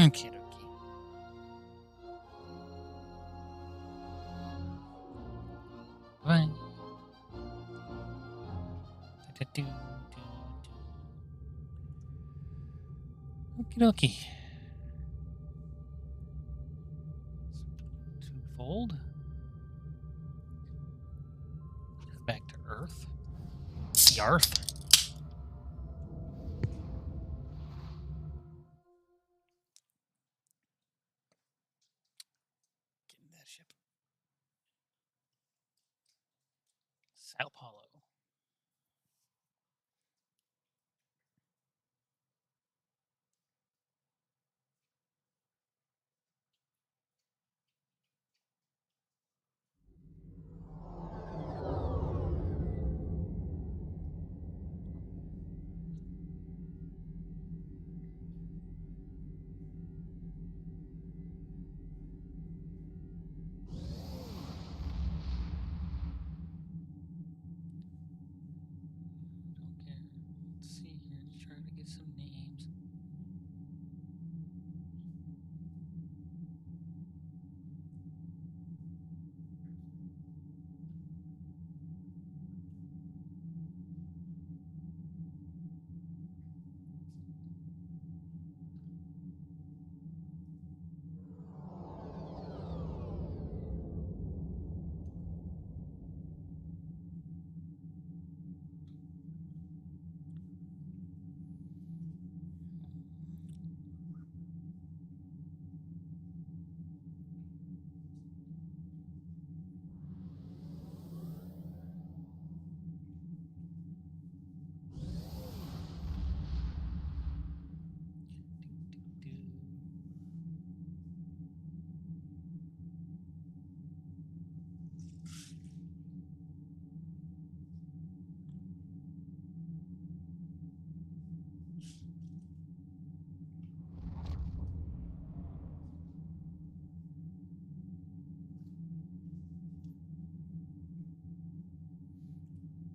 Okay, dokie. Right. Okie dokie. Twofold. Back to Earth. Yarth. Get in that ship. Sao Paulo. Don't care. Let's see here. Try to get some names.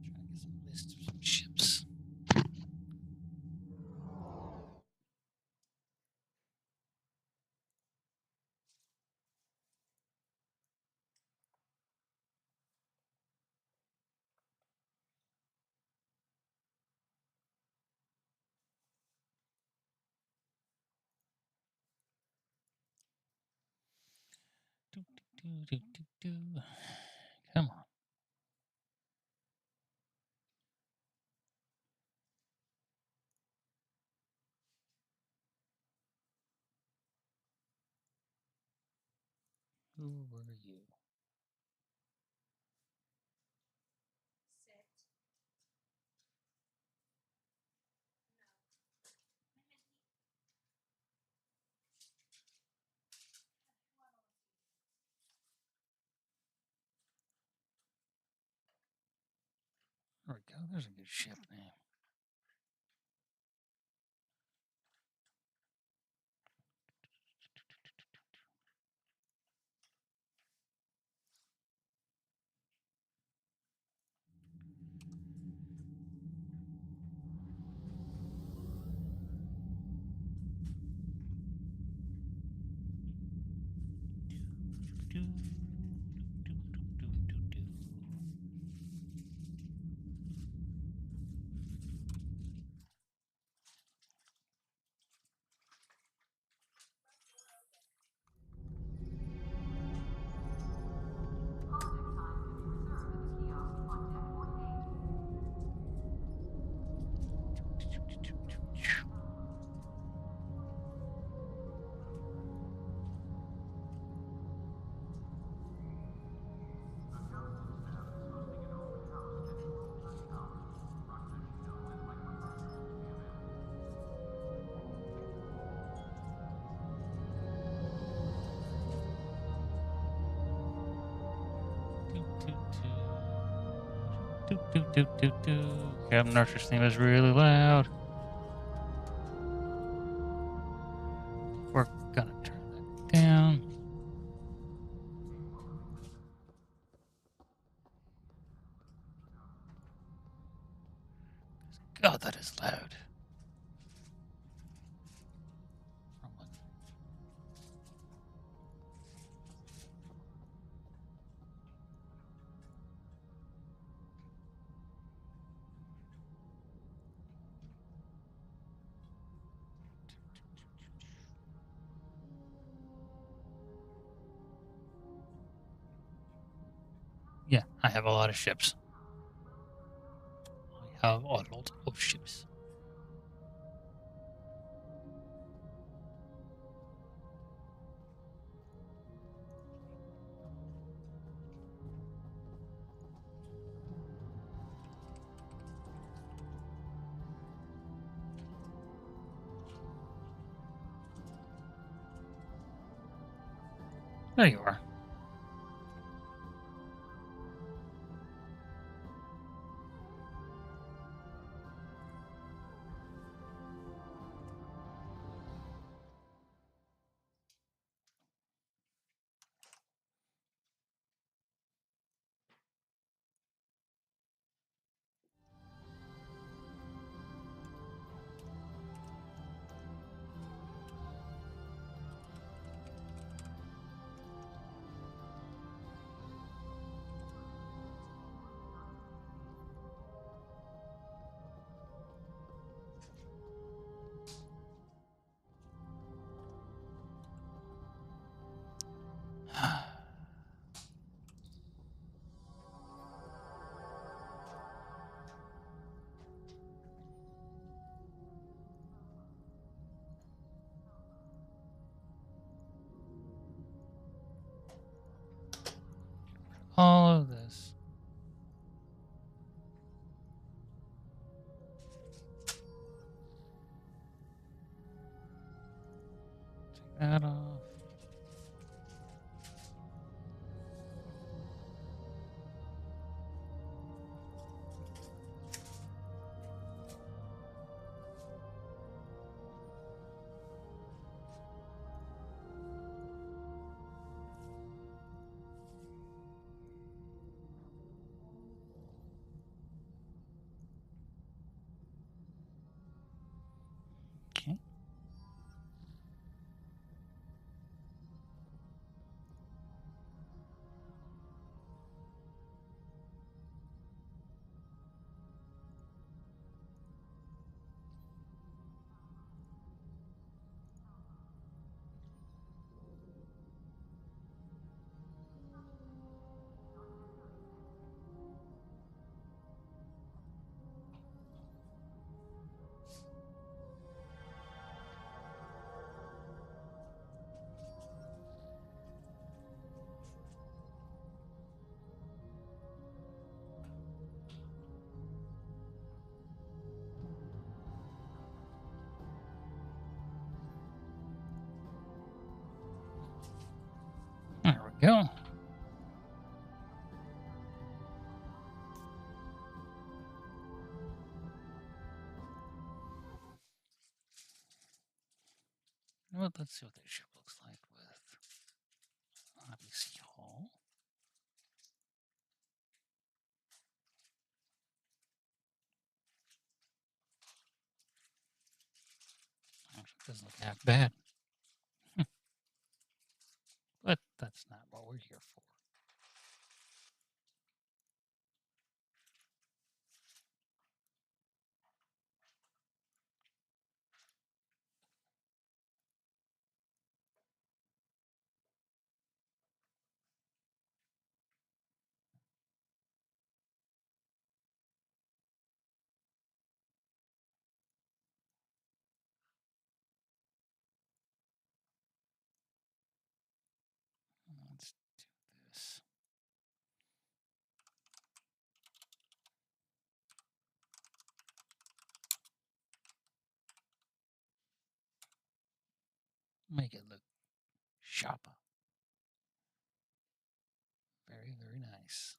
Try to get some lists of some ships. Come on. Who were you? There we go. There's a good ship name. Captain Archer's theme is really loud. We're gonna turn that down. God, that is loud. Wrong one. I have a lot of ships. I have a lot of ships. There you are. All of this. Take that off. Okay. There we go. Well, let's see what this ship looks like with Odyssey Hall. Actually, it doesn't look half bad. But that's not what we're here for. Let's do this. Make it look sharper. Very, very nice.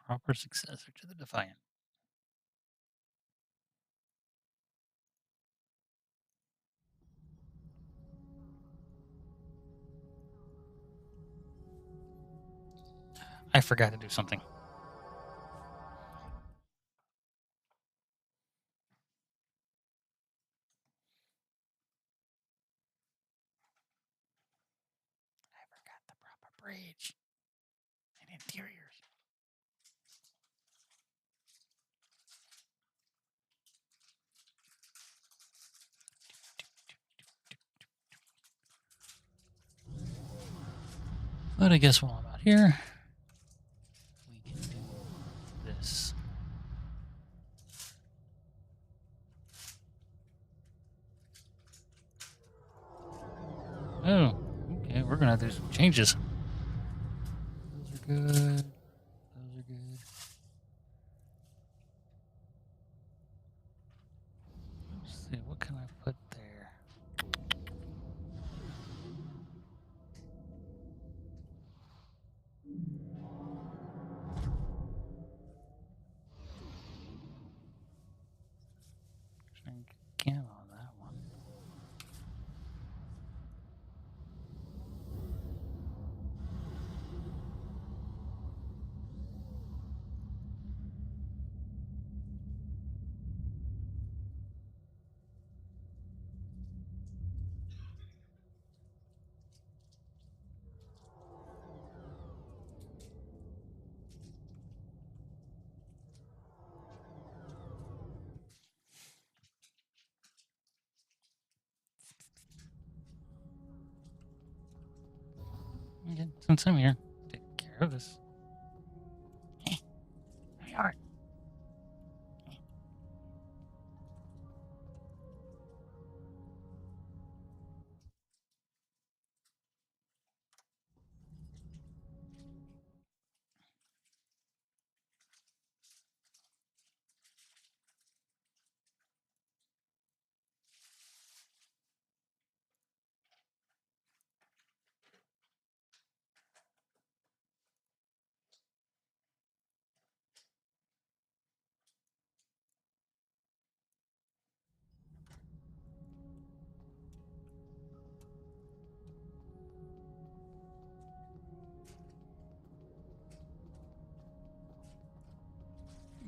Proper successor to the Defiant. I forgot to do something. I forgot the proper bridge and interiors. But I guess while I'm out here, we can do this. Oh, okay, we're gonna do some changes. Those are good. Those are good. Let's see, what can I put there? Again on that one. Okay, since I'm here, take care of this. There we are.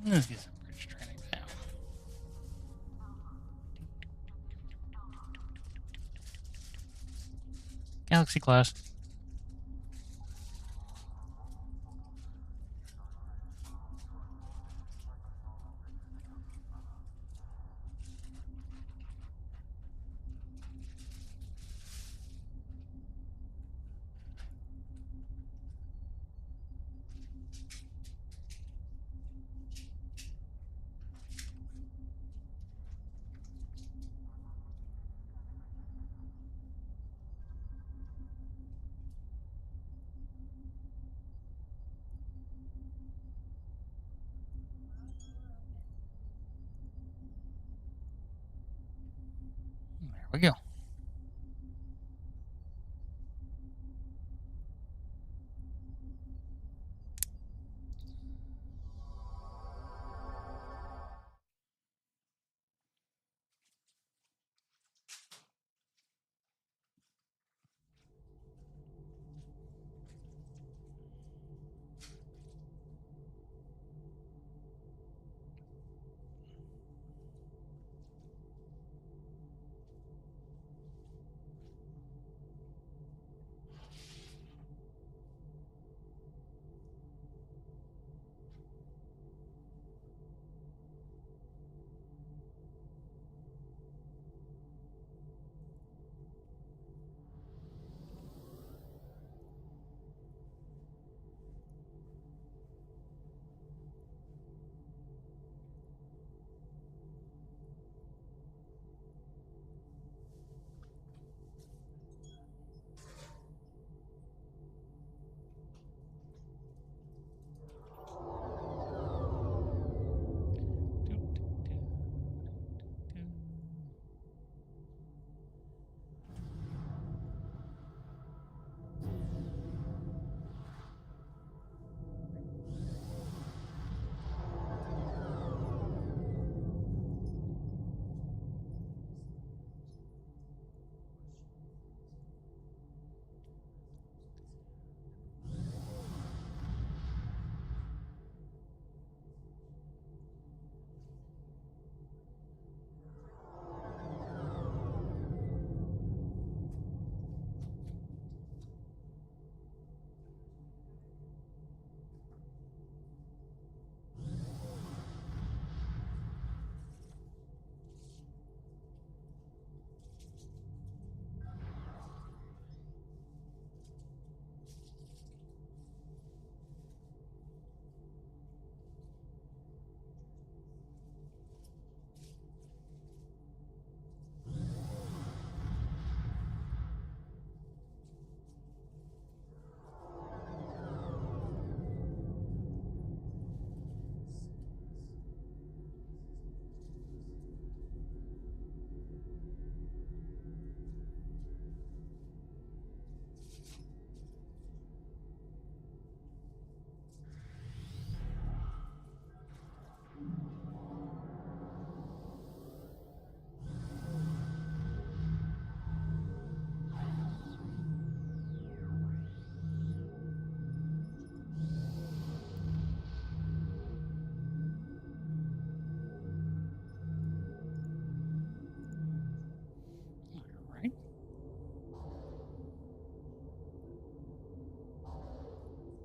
Let's get some bridge training down. Galaxy class. There we go.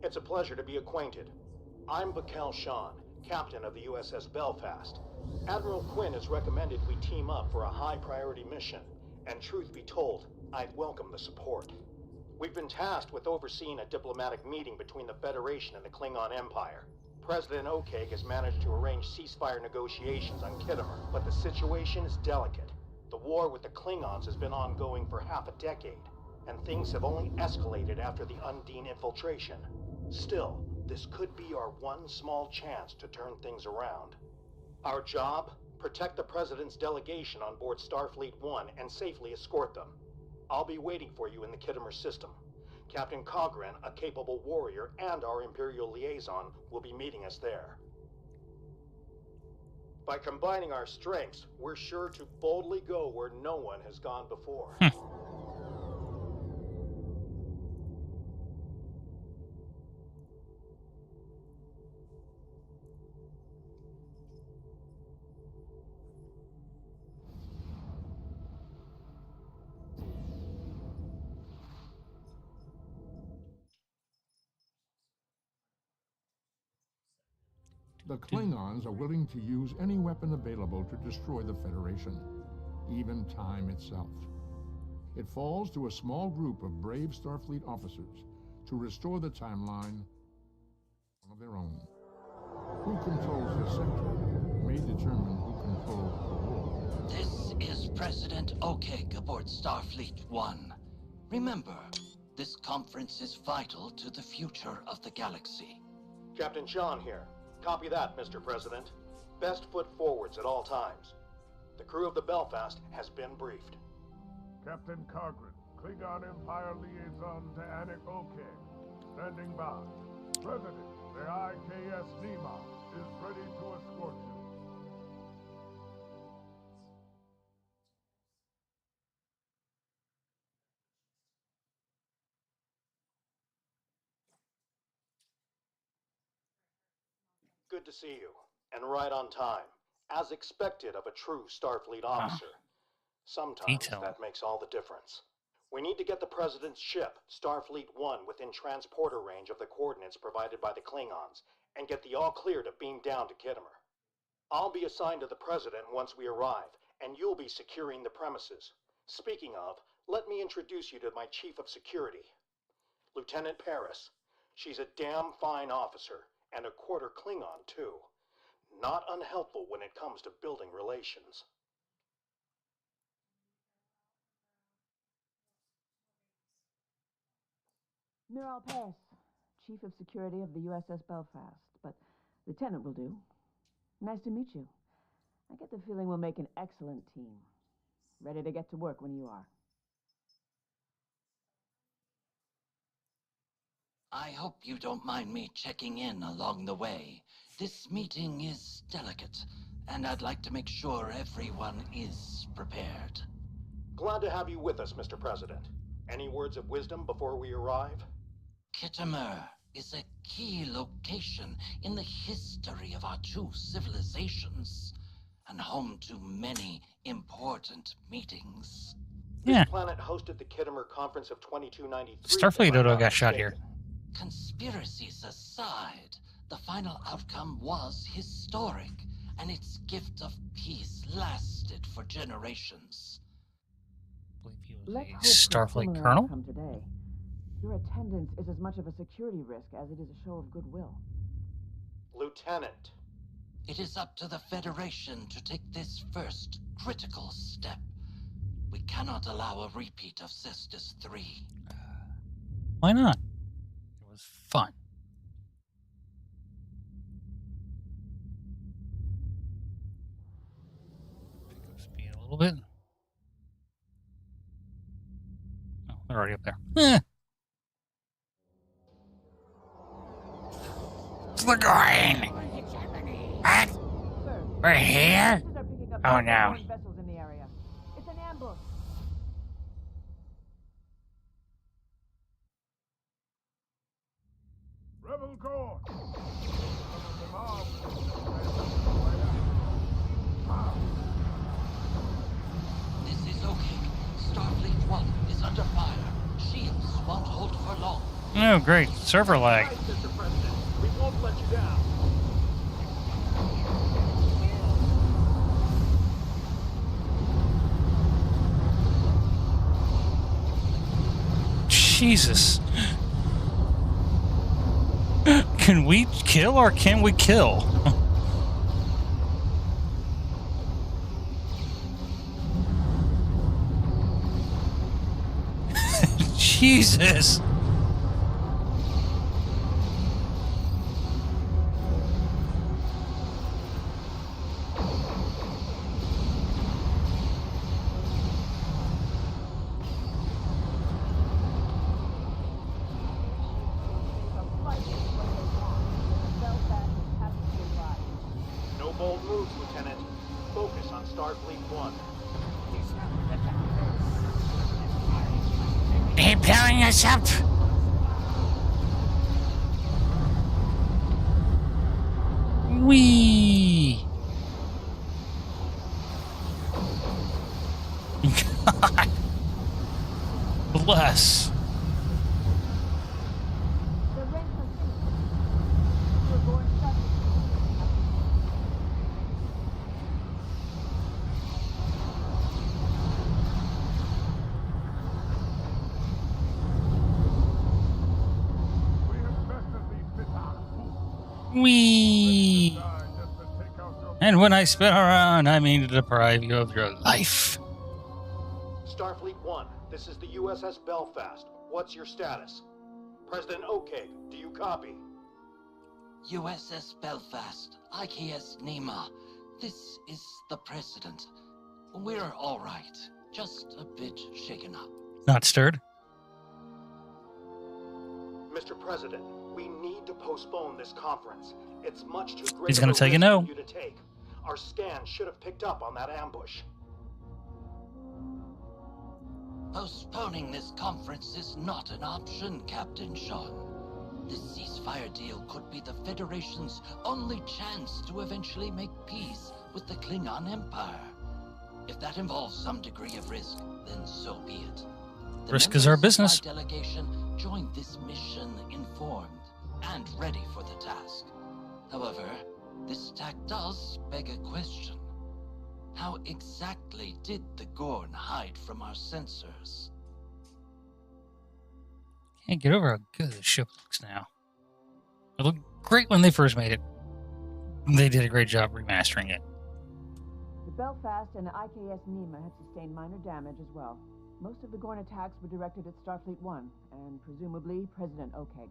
It's a pleasure to be acquainted. I'm Bakel Shan, captain of the USS Belfast. Admiral Quinn has recommended we team up for a high-priority mission, and truth be told, I'd welcome the support. We've been tasked with overseeing a diplomatic meeting between the Federation and the Klingon Empire. President Okeg has managed to arrange ceasefire negotiations on Khitomer, but the situation is delicate. The war with the Klingons has been ongoing for half a decade, and things have only escalated after the Undine infiltration. Still, this could be our one small chance to turn things around. Our job? Protect the President's delegation on board Starfleet 1 and safely escort them. I'll be waiting for you in the Khitomer system. Captain Cogran, a capable warrior, and our Imperial liaison will be meeting us there. By combining our strengths, we're sure to boldly go where no one has gone before. The Klingons are willing to use any weapon available to destroy the Federation, even time itself. It falls to a small group of brave Starfleet officers to restore the timeline of their own. Who controls the sector may determine who controls the war. This is President Okeg aboard Starfleet 1. Remember, this conference is vital to the future of the galaxy. Captain Sean here. Copy that, Mr. President. Best foot forwards at all times. The crew of the Belfast has been briefed. Captain Cogran, Klingon Empire Liaison to Anik Okeg. Standing by. President, the IKS Nima is ready to escort you. Good to see you, and right on time, as expected of a true Starfleet officer. Sometimes that makes all the difference. We need to get the President's ship, Starfleet 1, within transporter range of the coordinates provided by the Klingons, and get the all-clear to beam down to Khitomer. I'll be assigned to the President once we arrive, and you'll be securing the premises. Speaking of, let me introduce you to my Chief of Security, Lieutenant Paris. She's a damn fine officer, and a quarter Klingon, too. Not unhelpful when it comes to building relations. Miral Paris, Chief of Security of the USS Belfast, but Lieutenant will do. Nice to meet you. I get the feeling we'll make an excellent team. Ready to get to work when you are. I hope you don't mind me checking in along the way. This meeting is delicate, and I'd like to make sure everyone is prepared. Glad to have you with us, Mr. President. Any words of wisdom before we arrive? Khitomer is a key location in the history of our two civilizations, and home to many important meetings. This planet hosted the Khitomer Conference of 2293. Starfleet Odo got shot here. Conspiracies aside, the final outcome was historic, and its gift of peace lasted for generations. I believe he was Let's a hope Starfleet for colonel. outcome today. Your attendance is as much of a security risk as it is a show of goodwill. Lieutenant. It is up to the Federation to take this first critical step. We cannot allow a repeat of Cestus 3. Why not? It was fun. Pick up speed a little bit. Oh, they're already up there. We're going. What? Sir, We're here? forces are picking up Oh, no. foreign vessels in the area. It's an ambush. Rebel Corps! This is okay. Starfleet 1 is under fire. Shields won't hold for long. Oh, great. Server lag. Right, Mr. President. We won't let you down. Jesus. Can we kill or can we kill? Jesus. No bold moves, Lieutenant. Focus on Starfleet 1. They're blowing us up. Wee. God bless. We have bested these Bitach. Wee. Die just to take out your And when I spin around, I mean to deprive you of your life. Starfleet 1, this is the USS Belfast. What's your status? President Okeg, do you copy? USS Belfast, IKS Nima. This is the President. We're all right. Just a bit shaken up. Not stirred. Mr. President, we need to postpone this conference. It's much too great He's gonna of a tell you risk no. for you to take. Our scan should have picked up on that ambush. Postponing this conference is not an option, Captain Sean. This ceasefire deal could be the Federation's only chance to eventually make peace with the Klingon Empire. If that involves some degree of risk, then so be it. The Risk is our members of business. my delegation joined this mission informed and ready for the task. However, this tack does beg a question. How exactly did the Gorn hide from our sensors? Can't get over how good this ship looks now. It looked great when they first made it. They did a great job remastering it. The Belfast and the IKS Nima had sustained minor damage as well. Most of the Gorn attacks were directed at Starfleet 1, and presumably President Okeg.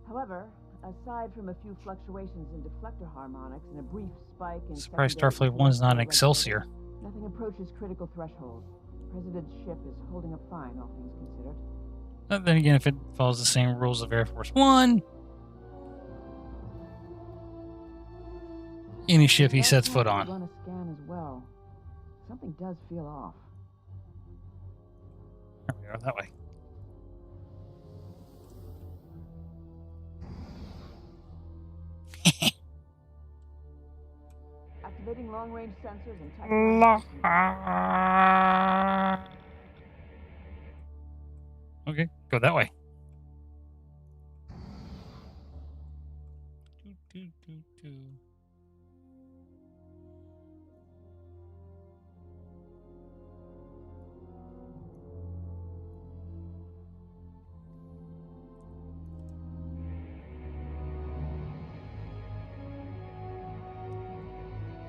However, aside from a few fluctuations in deflector harmonics and a brief spike in Surprised secondary Starfleet 1's not an EPS Excelsior. nothing approaches critical threshold. The President's ship is holding up fine, all things considered. But then again, if it follows the same rules of Air Force One, any ship he sets foot on. Run a scan as well. Something does feel off. There we are, that way. Activating long-range sensors and Okay, go that way.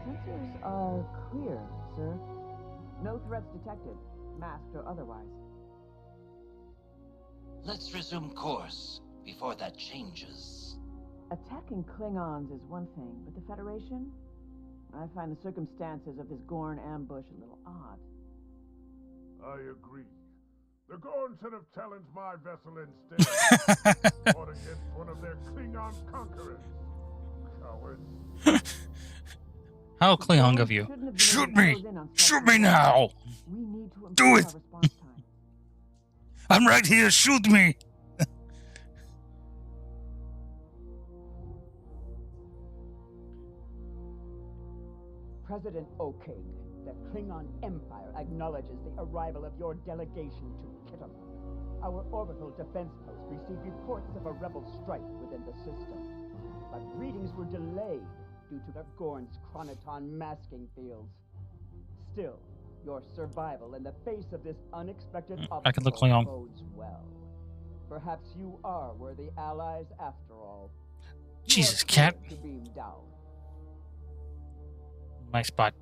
Sensors are clear, sir. No threats detected, masked or otherwise. Let's resume course before that changes. Attacking Klingons is one thing, but the Federation? I find the circumstances of this Gorn ambush a little odd. I agree. The Gorn should have challenged my vessel instead. Fought against one of their Klingon conquerors. Cowards. How Klingon of you? Shoot me! Shoot me now! We need to Do improve it! our response time. I'm right here, shoot me! President Okeg, the Klingon Empire acknowledges the arrival of your delegation to Kittim. Our orbital defense post received reports of a rebel strike within the system, but readings were delayed due to the Gorn's Chronoton masking fields. Still, your survival in the face of this unexpected I can look obstacle Klingon. bodes well. Perhaps you are worthy allies after all. Jesus, You are cat. cleared to beam down. My spot.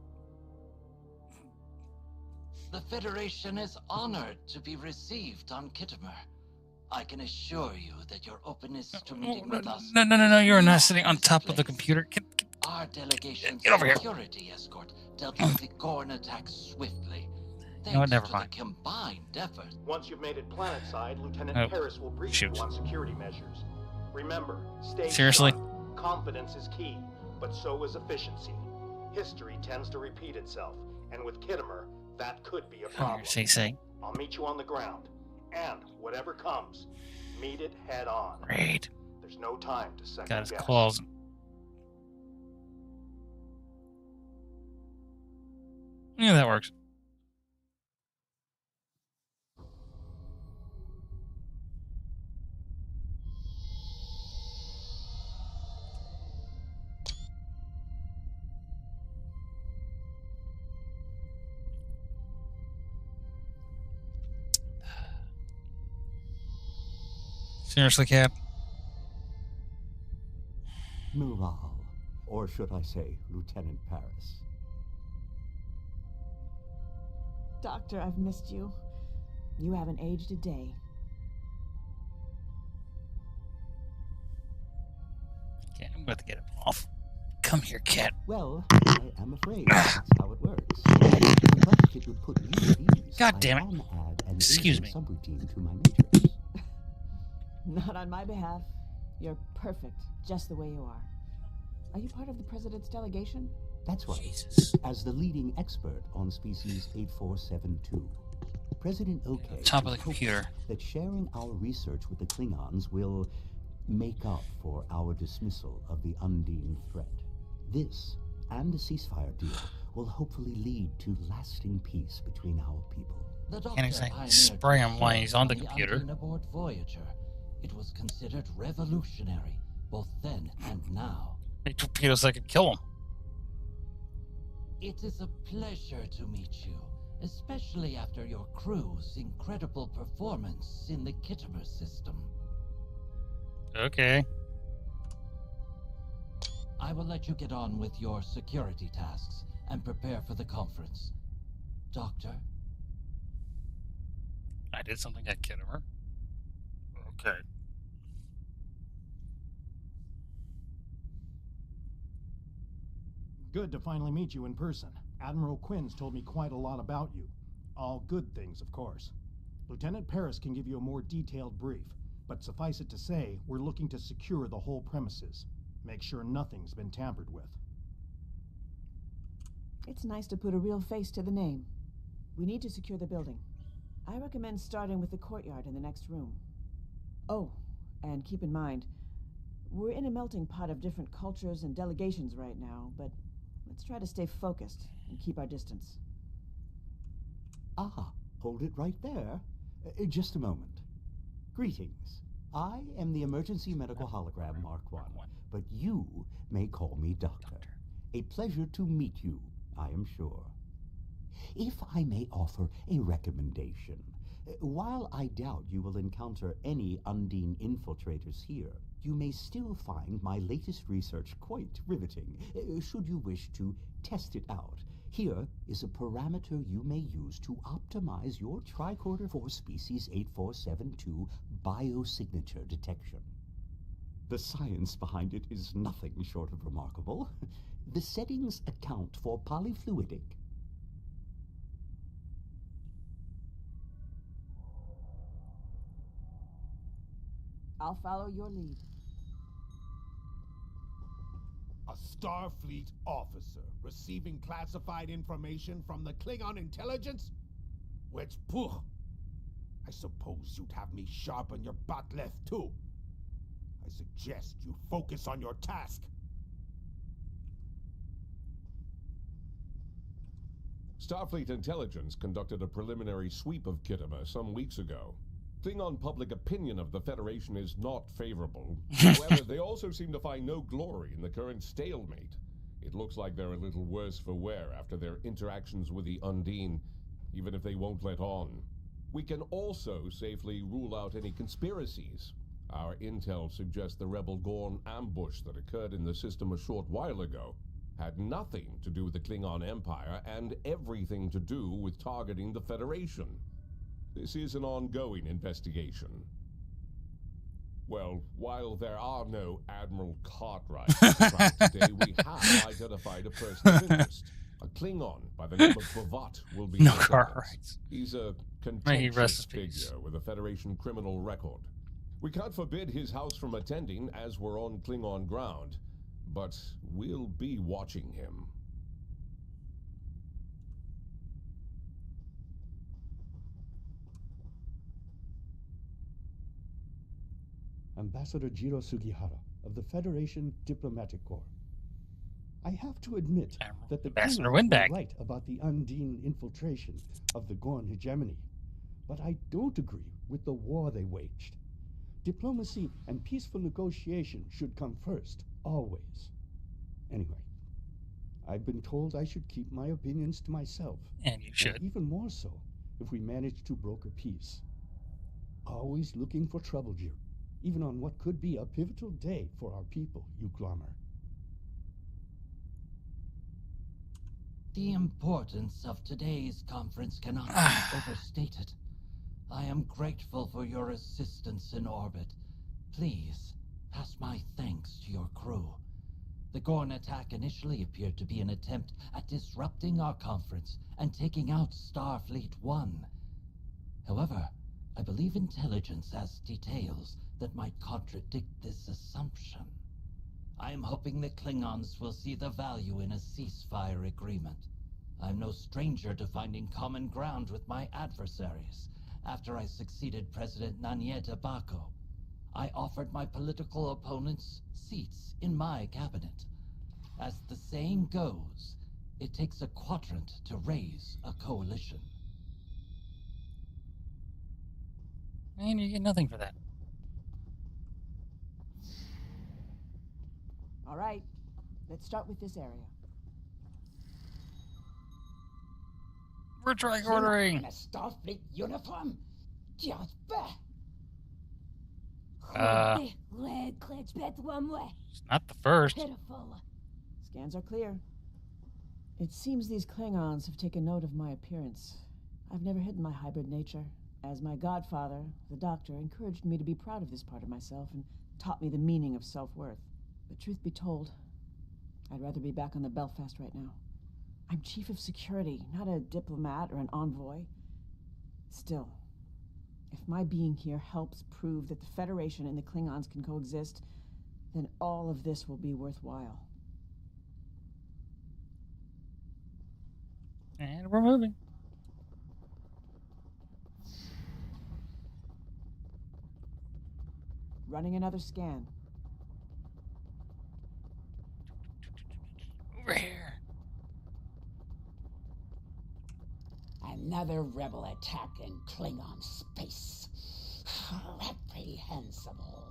The Federation is honored to be received on Kittimer. I can assure you that your openness to meeting with us... No, you're not sitting on top of the computer. Our delegation's Get over here. security escort dealt with the Gorn attack swiftly. You know what, never To mind. the combined effort. Once you've made it planetside, Lieutenant Oh, Paris will brief shoot. you on security measures. Remember, stay Seriously? sharp. Confidence is key, but so is efficiency. History tends to repeat itself, and with Kittimer, that could be a problem. Say. I'll meet you on the ground, and whatever comes, meet it head on. Great. There's no time to second Got his guess. claws. Yeah, that works. Seriously, Cap? Mural, or should I say, Lieutenant Paris. Doctor, I've missed you. You haven't aged a day. Okay, I'm about to get him off. Come here, cat. Well, I am afraid that's how it works. But if it would put you at ease, God damn it. I can add an Excuse agent me. subroutine to my matrix. Not on my behalf. You're perfect, just the way you are. Are you part of the President's delegation? That's right. Jesus. As the leading expert on species 8472, President Oke Top of the is computer. hopeful that sharing our research with the Klingons will make up for our dismissal of the Undine threat. This and a ceasefire deal will hopefully lead to lasting peace between our people. The Can't Doctor exactly pioneered spray him while research he's on the the computer. Undine aboard Voyager. It was considered revolutionary, both then and now. Make torpedoes that could kill him. It is a pleasure to meet you, especially after your crew's incredible performance in the Kittimer system. Okay. I will let you get on with your security tasks and prepare for the conference. Doctor? I did something at Kittimer. Okay. Good to finally meet you in person. Admiral Quinn's told me quite a lot about you. All good things, of course. Lieutenant Paris can give you a more detailed brief, but suffice it to say, we're looking to secure the whole premises. Make sure nothing's been tampered with. It's nice to put a real face to the name. We need to secure the building. I recommend starting with the courtyard in the next room. Oh, and keep in mind, we're in a melting pot of different cultures and delegations right now, but let's try to stay focused and keep our distance. Ah, hold it right there. Just a moment. Greetings. I am the Emergency Medical Hologram Mark I, but you may call me Doctor. A pleasure to meet you, I am sure. If I may offer a recommendation, while I doubt you will encounter any Undine infiltrators here, you may still find my latest research quite riveting, should you wish to test it out. Here is a parameter you may use to optimize your tricorder for species 8472 biosignature detection. The science behind it is nothing short of remarkable. The settings account for polyfluidic. I'll follow your lead. A Starfleet officer receiving classified information from the Klingon intelligence? Which, pooh! I suppose you'd have me sharpen your butt left too. I suggest you focus on your task. Starfleet intelligence conducted a preliminary sweep of Kittimer some weeks ago. Klingon public opinion of the Federation is not favorable. However, they also seem to find no glory in the current stalemate. It looks like they're a little worse for wear after their interactions with the Undine, even if they won't let on. We can also safely rule out any conspiracies. Our intel suggests the rebel Gorn ambush that occurred in the system a short while ago had nothing to do with the Klingon Empire and everything to do with targeting the Federation. This is an ongoing investigation. Well, while there are no Admiral Cartwrights around today, we have identified a person of interest. A Klingon by the name of Kuvah'magh will be No in attendance. Cartwrights. He's a May he rest contentious his peace. figure with a Federation criminal record. We can't forbid his house from attending as we're on Klingon ground, but we'll be watching him. Ambassador Jiro Sugihara of the Federation Diplomatic Corps. I have to admit that the Ambassador Klingons were Windbag. right about the Undine infiltration of the Gorn hegemony, but I don't agree with the war they waged. Diplomacy and peaceful negotiation should come first, always. Anyway, I've been told I should keep my opinions to myself. And you should. Even more so if we manage to broker peace. Always looking for trouble, Jiro, even on what could be a pivotal day for our people, Kuvah'magh. The importance of today's conference cannot be overstated. I am grateful for your assistance in orbit. Please, pass my thanks to your crew. The Gorn attack initially appeared to be an attempt at disrupting our conference and taking out Starfleet 1. However, I believe intelligence has details that might contradict this assumption. I am hoping the Klingons will see the value in a ceasefire agreement. I'm no stranger to finding common ground with my adversaries. After I succeeded President Nanyeta Bako, I offered my political opponents seats in my cabinet. As the saying goes, it takes a quadrant to raise a coalition. And you get nothing for that. All right, let's start with this area. We're tricordering. In a Starfleet uniform? Just It's not the first. pitiful. Scans are clear. It seems these Klingons have taken note of my appearance. I've never hidden my hybrid nature, as my godfather, the Doctor, encouraged me to be proud of this part of myself and taught me the meaning of self-worth. But truth be told, I'd rather be back on the Belfast right now. I'm chief of security, not a diplomat or an envoy. Still, if my being here helps prove that the Federation and the Klingons can coexist, then all of this will be worthwhile. And we're moving. Running another scan. Over here. Another rebel attack in Klingon space. Reprehensible.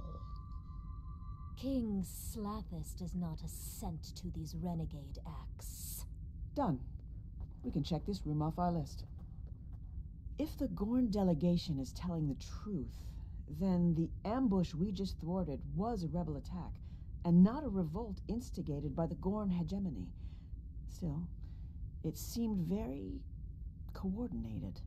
King Slathis does not assent to these renegade acts. Done. We can check this room off our list. If the Gorn delegation is telling the truth, then the ambush we just thwarted was a rebel attack, and not a revolt instigated by the Gorn hegemony. Still, it seemed very coordinated.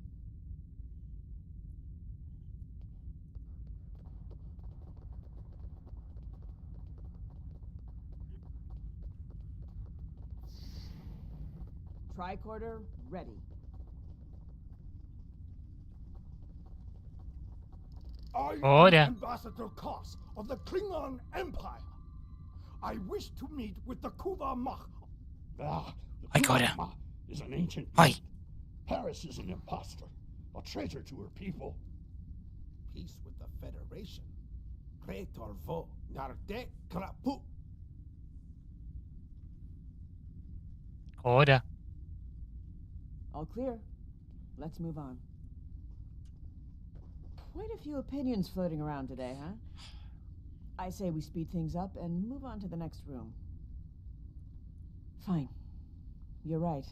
Tricorder ready. I Order. am Ambassador Koss of the Klingon Empire. I wish to meet with the Kuvah'magh. Ah, I got him. Kuvah'magh is an ancient Hi. beast. Paris is an impostor, a traitor to her people. Peace with the Federation. Creator vo narde krapu. Order. All clear. Let's move on. Quite a few opinions floating around today, huh? I say we speed things up and move on to the next room. Fine. You're right.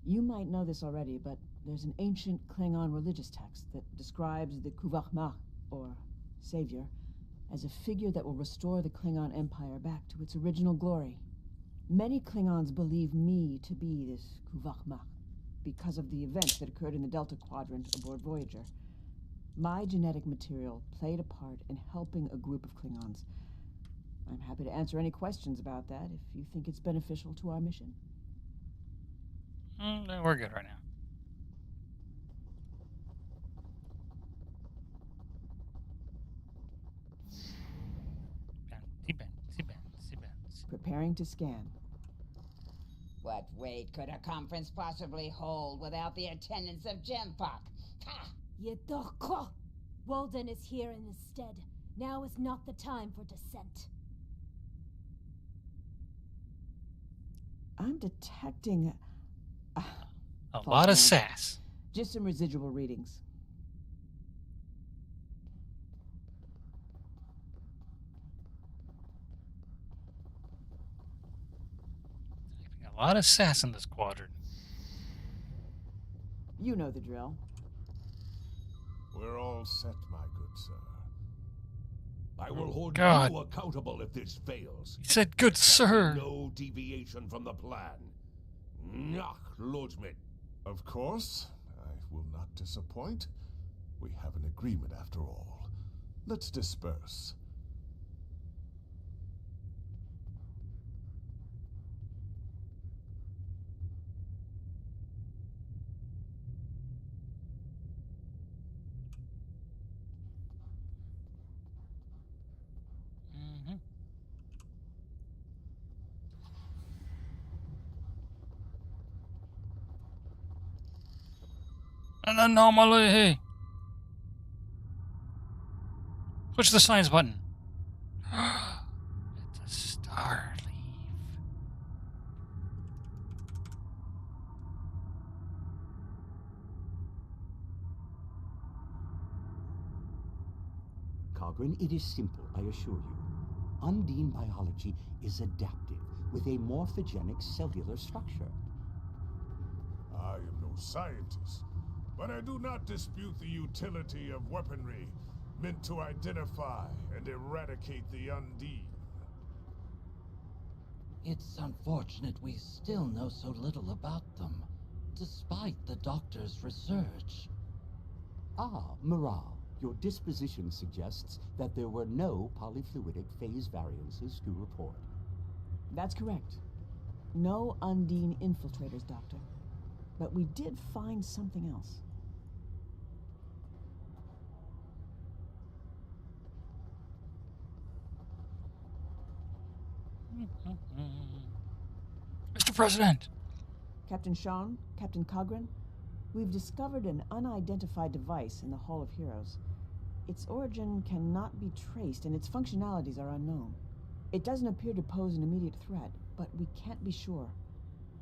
You might know this already, but there's an ancient Klingon religious text that describes the Kuvah'magh, or Savior, as a figure that will restore the Klingon Empire back to its original glory. Many Klingons believe me to be this Kuvah'magh because of the events that occurred in the Delta Quadrant aboard Voyager. My genetic material played a part in helping a group of Klingons. I'm happy to answer any questions about that if you think it's beneficial to our mission. No, we're good right now. Preparing to scan. What weight could a conference possibly hold without the attendance of Jempok? Ha! Yedokko! Walden is here in his stead. Now is not the time for dissent. I'm detecting a lot of noise. sass. Just some residual readings. A lot of sass in this quadrant. You know the drill. We're all set, my good sir. I will hold God. you accountable if this fails. He said, "Good sir." No deviation from the plan. Nach, Lodgman. Of course, I will not disappoint. We have an agreement after all. Let's disperse. An anomaly. Push the science button. It's a star leaf. Cogran, it is simple, I assure you. Undine biology is adaptive, with a morphogenic cellular structure. I am no scientist, but I do not dispute the utility of weaponry meant to identify and eradicate the Undine. It's unfortunate we still know so little about them, despite the doctor's research. Ah, morale. Your disposition suggests that there were no polyfluidic phase variances to report. That's correct. No Undine infiltrators, Doctor. But we did find something else. Mr. President! Captain Sean, Captain Cogran, we've discovered an unidentified device in the Hall of Heroes. Its origin cannot be traced and its functionalities are unknown. It doesn't appear to pose an immediate threat, but we can't be sure.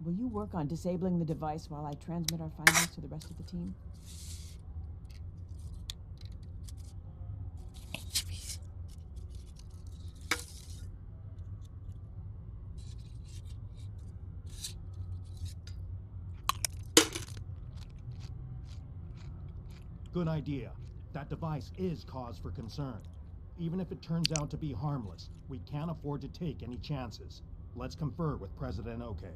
Will you work on disabling the device while I transmit our findings to the rest of the team? Good idea. That device is cause for concern. Even if it turns out to be harmless, we can't afford to take any chances. Let's confer with President Okeg.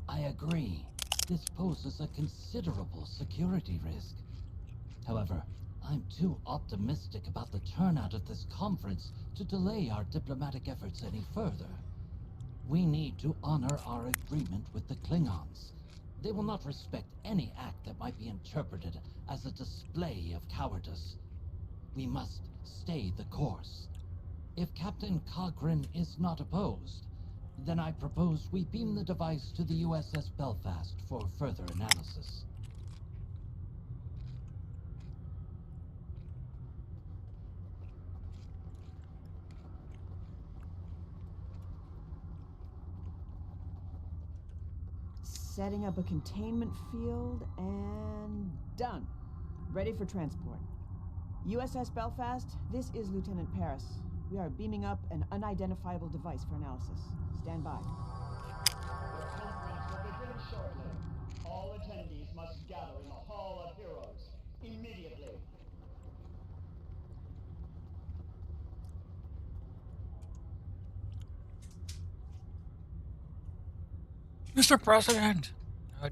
I agree. This poses a considerable security risk. However, I'm too optimistic about the turnout of this conference to delay our diplomatic efforts any further. We need to honor our agreement with the Klingons. They will not respect any act that might be interpreted as a display of cowardice. We must stay the course. If Captain Cogran is not opposed, then I propose we beam the device to the USS Belfast for further analysis. Setting up a containment field and done. Ready for transport. USS Belfast, this is Lieutenant Paris. We are beaming up an unidentifiable device for analysis. Stand by. The conference will begin shortly. All attendees must gather in the Hall of Heroes immediately. Mr. President,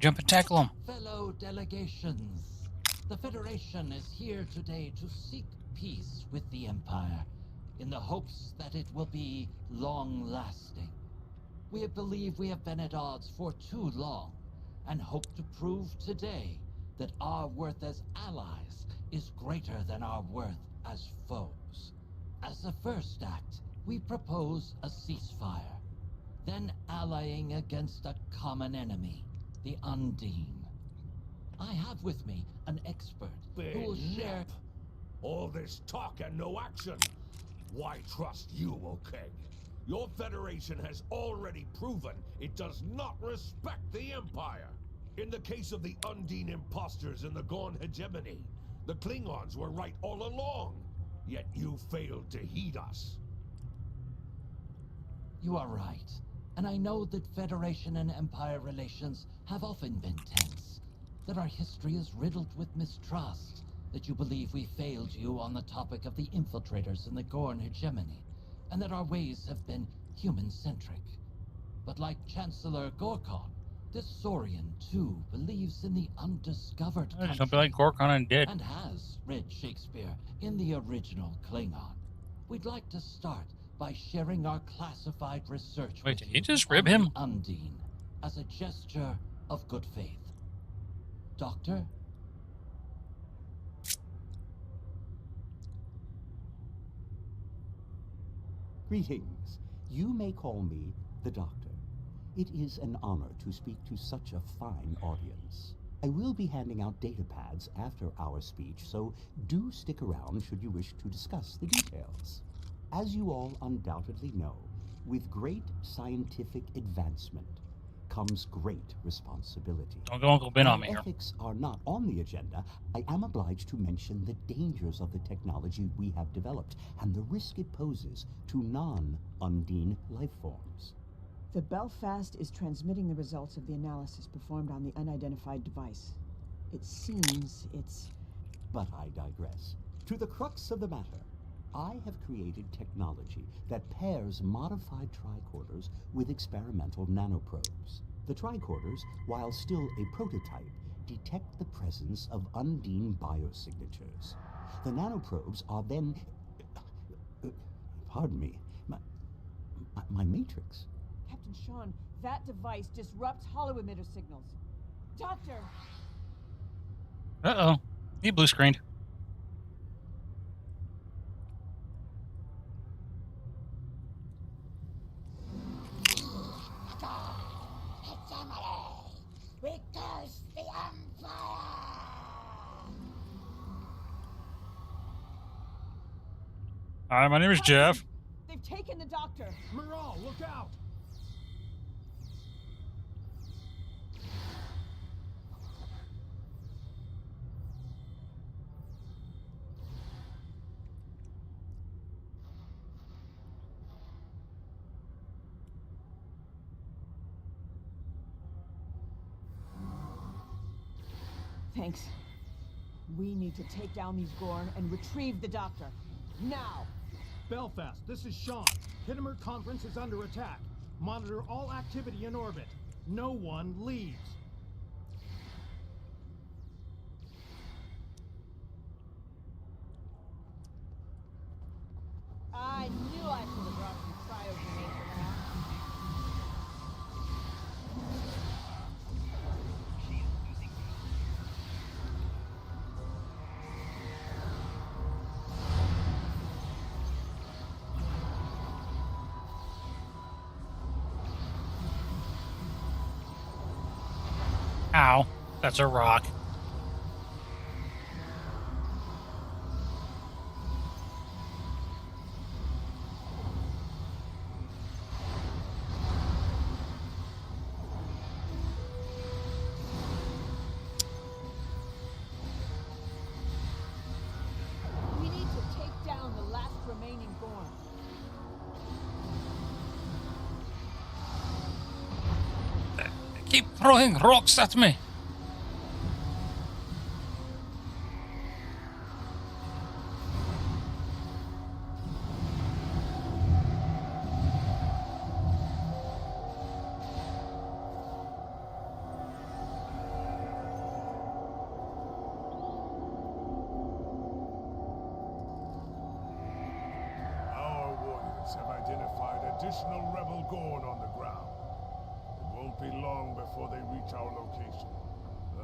jump and tackle him. Fellow delegations, the Federation is here today to seek peace with the Empire in the hopes that it will be long-lasting. We believe we have been at odds for too long and hope to prove today that our worth as allies is greater than our worth as foes. As a first act, we propose a ceasefire, then allying against a common enemy, the Undine. I have with me an expert who will share... All this talk and no action. Why trust you, okay? Your Federation has already proven it does not respect the Empire. In the case of the Undine imposters in the Gorn hegemony, the Klingons were right all along. Yet you failed to heed us. You are right. And I know that Federation and Empire relations have often been tense. That our history is riddled with mistrust. That you believe we failed you on the topic of the infiltrators in the Gorn hegemony. And that our ways have been human-centric. But like Chancellor Gorkon, this Saurian too believes in the undiscovered country. Don't be like Gorkon and dead. And has read Shakespeare in the original Klingon. We'd like to start by sharing our classified research. Wait, did he just rib him? Undine, as a gesture of good faith. Doctor? Greetings. You may call me the Doctor. It is an honor to speak to such a fine audience. I will be handing out data pads after our speech, so do stick around should you wish to discuss the details. As you all undoubtedly know, with great scientific advancement comes great responsibility. Don't go Uncle Ben on me here. Ethics are not on the agenda. I am obliged to mention the dangers of the technology we have developed and the risk it poses to non-Undine life forms. The Belfast is transmitting the results of the analysis performed on the unidentified device. It seems it's... But I digress. To the crux of the matter, I have created technology that pairs modified tricorders with experimental nanoprobes. The tricorders, while still a prototype, detect the presence of Undine biosignatures. The nanoprobes are then... pardon me, my matrix. Captain Sean, that device disrupts hollow emitter signals. Doctor! Uh-oh. He blue screened. We curse the Empire! Hi, my name is Jeff. They've taken the doctor! Morale, look out! Thanks. We need to take down these Gorn and retrieve the doctor. Now! Belfast, this is Sean. Kittimer Conference is under attack. Monitor all activity in orbit. No one leaves. I knew I should have brought some cryogrenades along. Ow. That's a rock. Keep throwing rocks at me. Our warriors have identified additional rebel Gorn on the ground. It won't be long before they reach our location.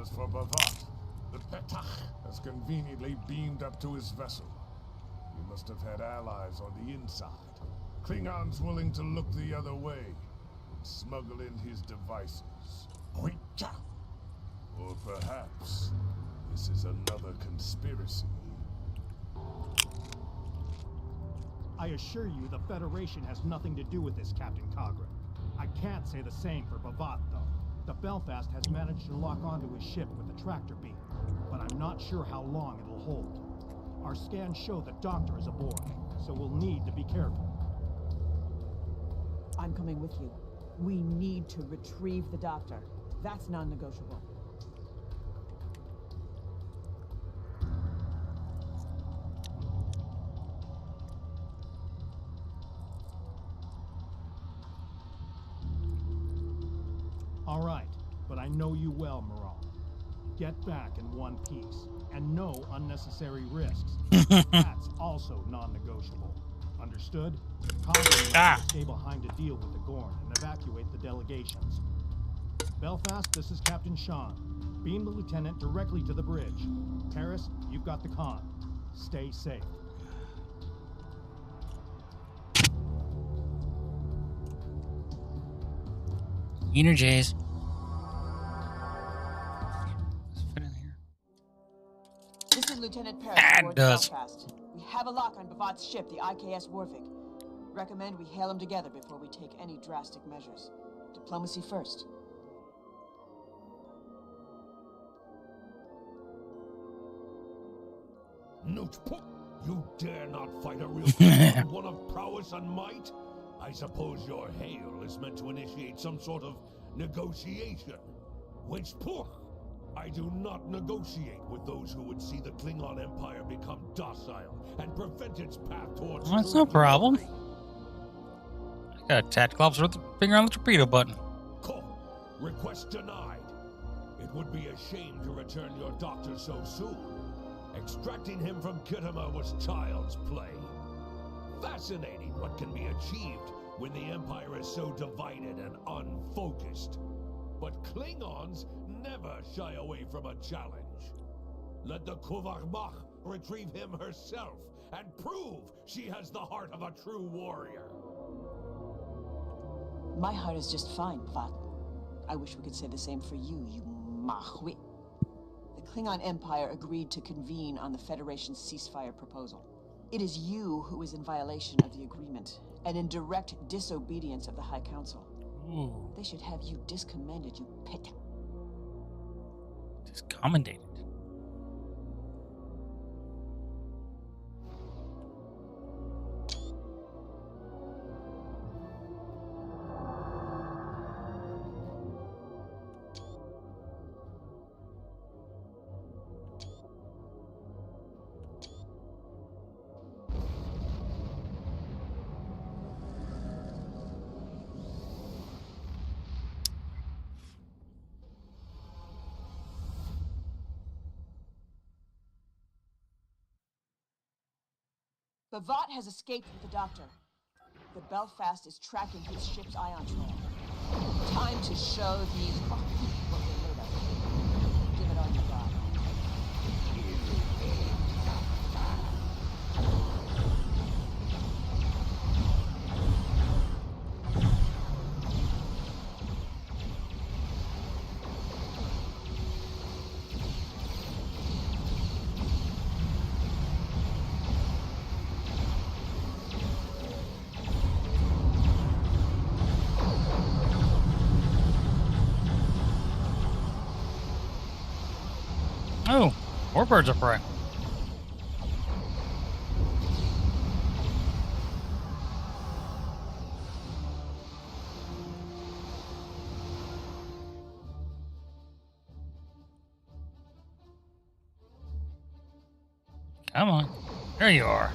As for Bavat, the Petach has conveniently beamed up to his vessel. He must have had allies on the inside. Klingons willing to look the other way and smuggle in his devices. Or perhaps this is another conspiracy. I assure you the Federation has nothing to do with this, Captain Cogra. I can't say the same for Bavat, though. The Belfast has managed to lock onto his ship with a tractor beam, but I'm not sure how long it'll hold. Our scans show the Doctor is aboard, so we'll need to be careful. I'm coming with you. We need to retrieve the Doctor. That's non-negotiable. All right, but I know you well, Moral. Get back in one piece, and no unnecessary risks. That's also non-negotiable. Understood? Congress will stay behind to deal with the Gorn and evacuate the delegations. Belfast, this is Captain Sean. Beam the lieutenant directly to the bridge. Paris, you've got the con. Stay safe. Energies. This is Lieutenant Paris aboard Belfast. We have a lock on Bavat's ship, the IKS Warvik. Recommend we hail them together before we take any drastic measures. Diplomacy first. Noochpuk, you dare not fight a real Klingon, one of prowess and might? I suppose your hail is meant to initiate some sort of negotiation. Winchpuk, I do not negotiate with those who would see the Klingon Empire become docile and prevent its path towards... Well, that's no problem. I got a tactical officer with the finger on the torpedo button. Request denied. It would be a shame to return your doctor so soon. Extracting him from Kuvah'magh was child's play. Fascinating what can be achieved when the Empire is so divided and unfocused. But Klingons never shy away from a challenge. Let the Kuvah'magh retrieve him herself and prove she has the heart of a true warrior. My heart is just fine, Bavat. I wish we could say the same for you, you mahwi. The Klingon Empire agreed to convene on the Federation's ceasefire proposal. It is you who is in violation of the agreement, and in direct disobedience of the High Council. Ooh. They should have you discommended, you pet. Discommendated. Bavat has escaped with the Doctor. The Belfast is tracking his ship's ion trail. Time to show these what we're made of. Give it all you got. Oh, more birds of prey. Come on. There you are.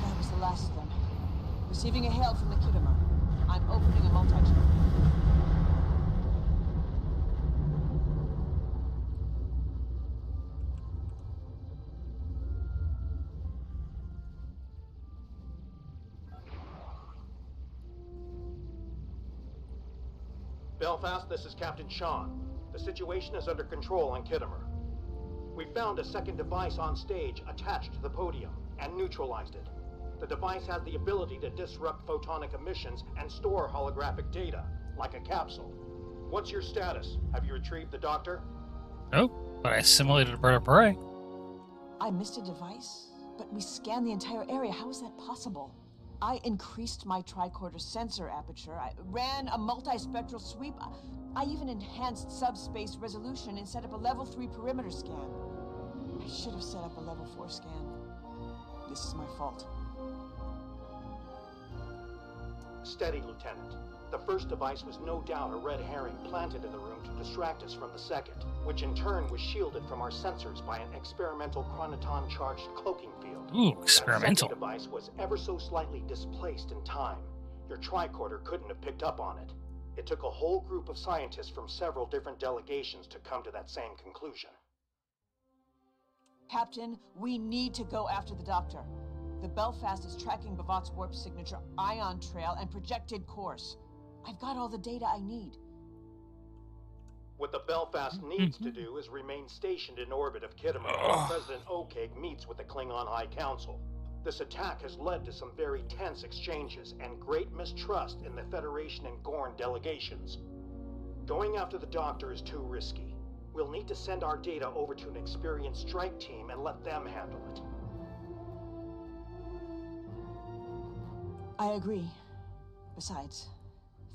That was the last of them. Receiving a hail from the Kuvah'magh. I'm opening a multi-channel. Belfast, this is Captain Sean. The situation is under control on Kuvah'magh. We found a second device on stage attached to the podium and neutralized it. The device has the ability to disrupt photonic emissions and store holographic data, like a capsule. What's your status? Have you retrieved the doctor? Oh, but I assimilated a bird of prey. I missed a device, but we scanned the entire area. How is that possible? I increased my tricorder sensor aperture. I ran a multispectral sweep. I even enhanced subspace resolution and set up a level 3 perimeter scan. I should have set up a level 4 scan. This is my fault. Steady, Lieutenant. The first device was no doubt a red herring planted in the room to distract us from the second, which in turn was shielded from our sensors by an experimental chronoton-charged cloaking field. Ooh, experimental. That second device was ever so slightly displaced in time. Your tricorder couldn't have picked up on it. It took a whole group of scientists from several different delegations to come to that same conclusion. Captain, we need to go after the doctor. The Belfast is tracking Bavot's warp signature, ion trail, and projected course. I've got all the data I need. What the Belfast needs to do is remain stationed in orbit of Kuvah'magh while President Okeg meets with the Klingon High Council. This attack has led to some very tense exchanges and great mistrust in the Federation and Gorn delegations. Going after the doctor is too risky. We'll need to send our data over to an experienced strike team and let them handle it. I agree. Besides,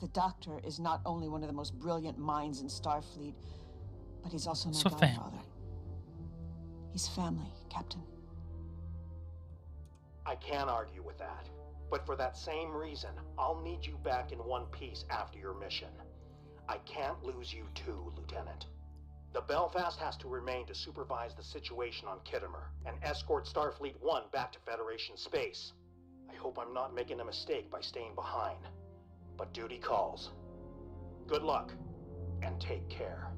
the Doctor is not only one of the most brilliant minds in Starfleet, but he's also my godfather. He's family, Captain. I can't argue with that. But for that same reason, I'll need you back in one piece after your mission. I can't lose you too, Lieutenant. The Belfast has to remain to supervise the situation on Kuvah'magh and escort Starfleet 1 back to Federation space. I hope I'm not making a mistake by staying behind. But duty calls. Good luck, and take care.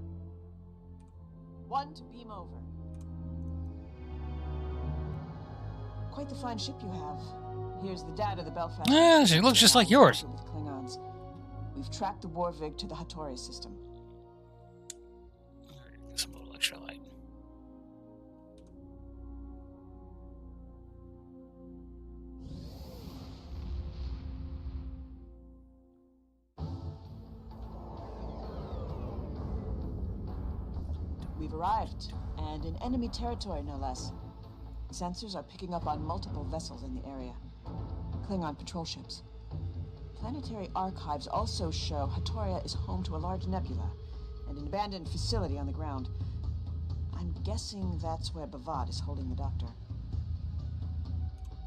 1 to beam over. Quite the fine ship you have. Here's the data the Belfast... Yeah, she looks just like yours. With Klingons. We've tracked the Warvig to the Hattori system. Some little extra light. We've arrived, and in enemy territory, no less. Sensors are picking up on multiple vessels in the area. Klingon patrol ships. Planetary archives also show Hattoria is home to a large nebula and an abandoned facility on the ground. I'm guessing that's where Bavot is holding the Doctor.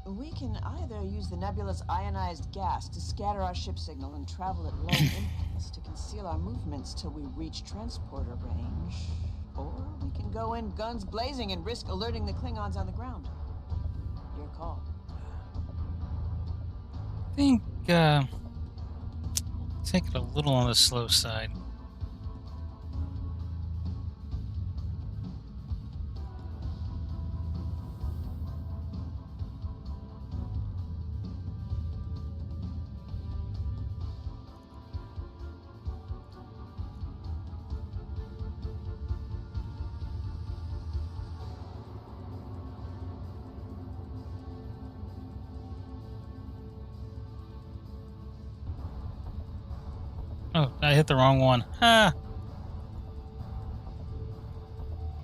We can either use the nebula's ionized gas to scatter our ship signal and travel at low impulse to conceal our movements till we reach transporter range. Or we can go in guns blazing and risk alerting the Klingons on the ground. Your call. I think, take it a little on the slow side. Oh, I hit the wrong one. Ah.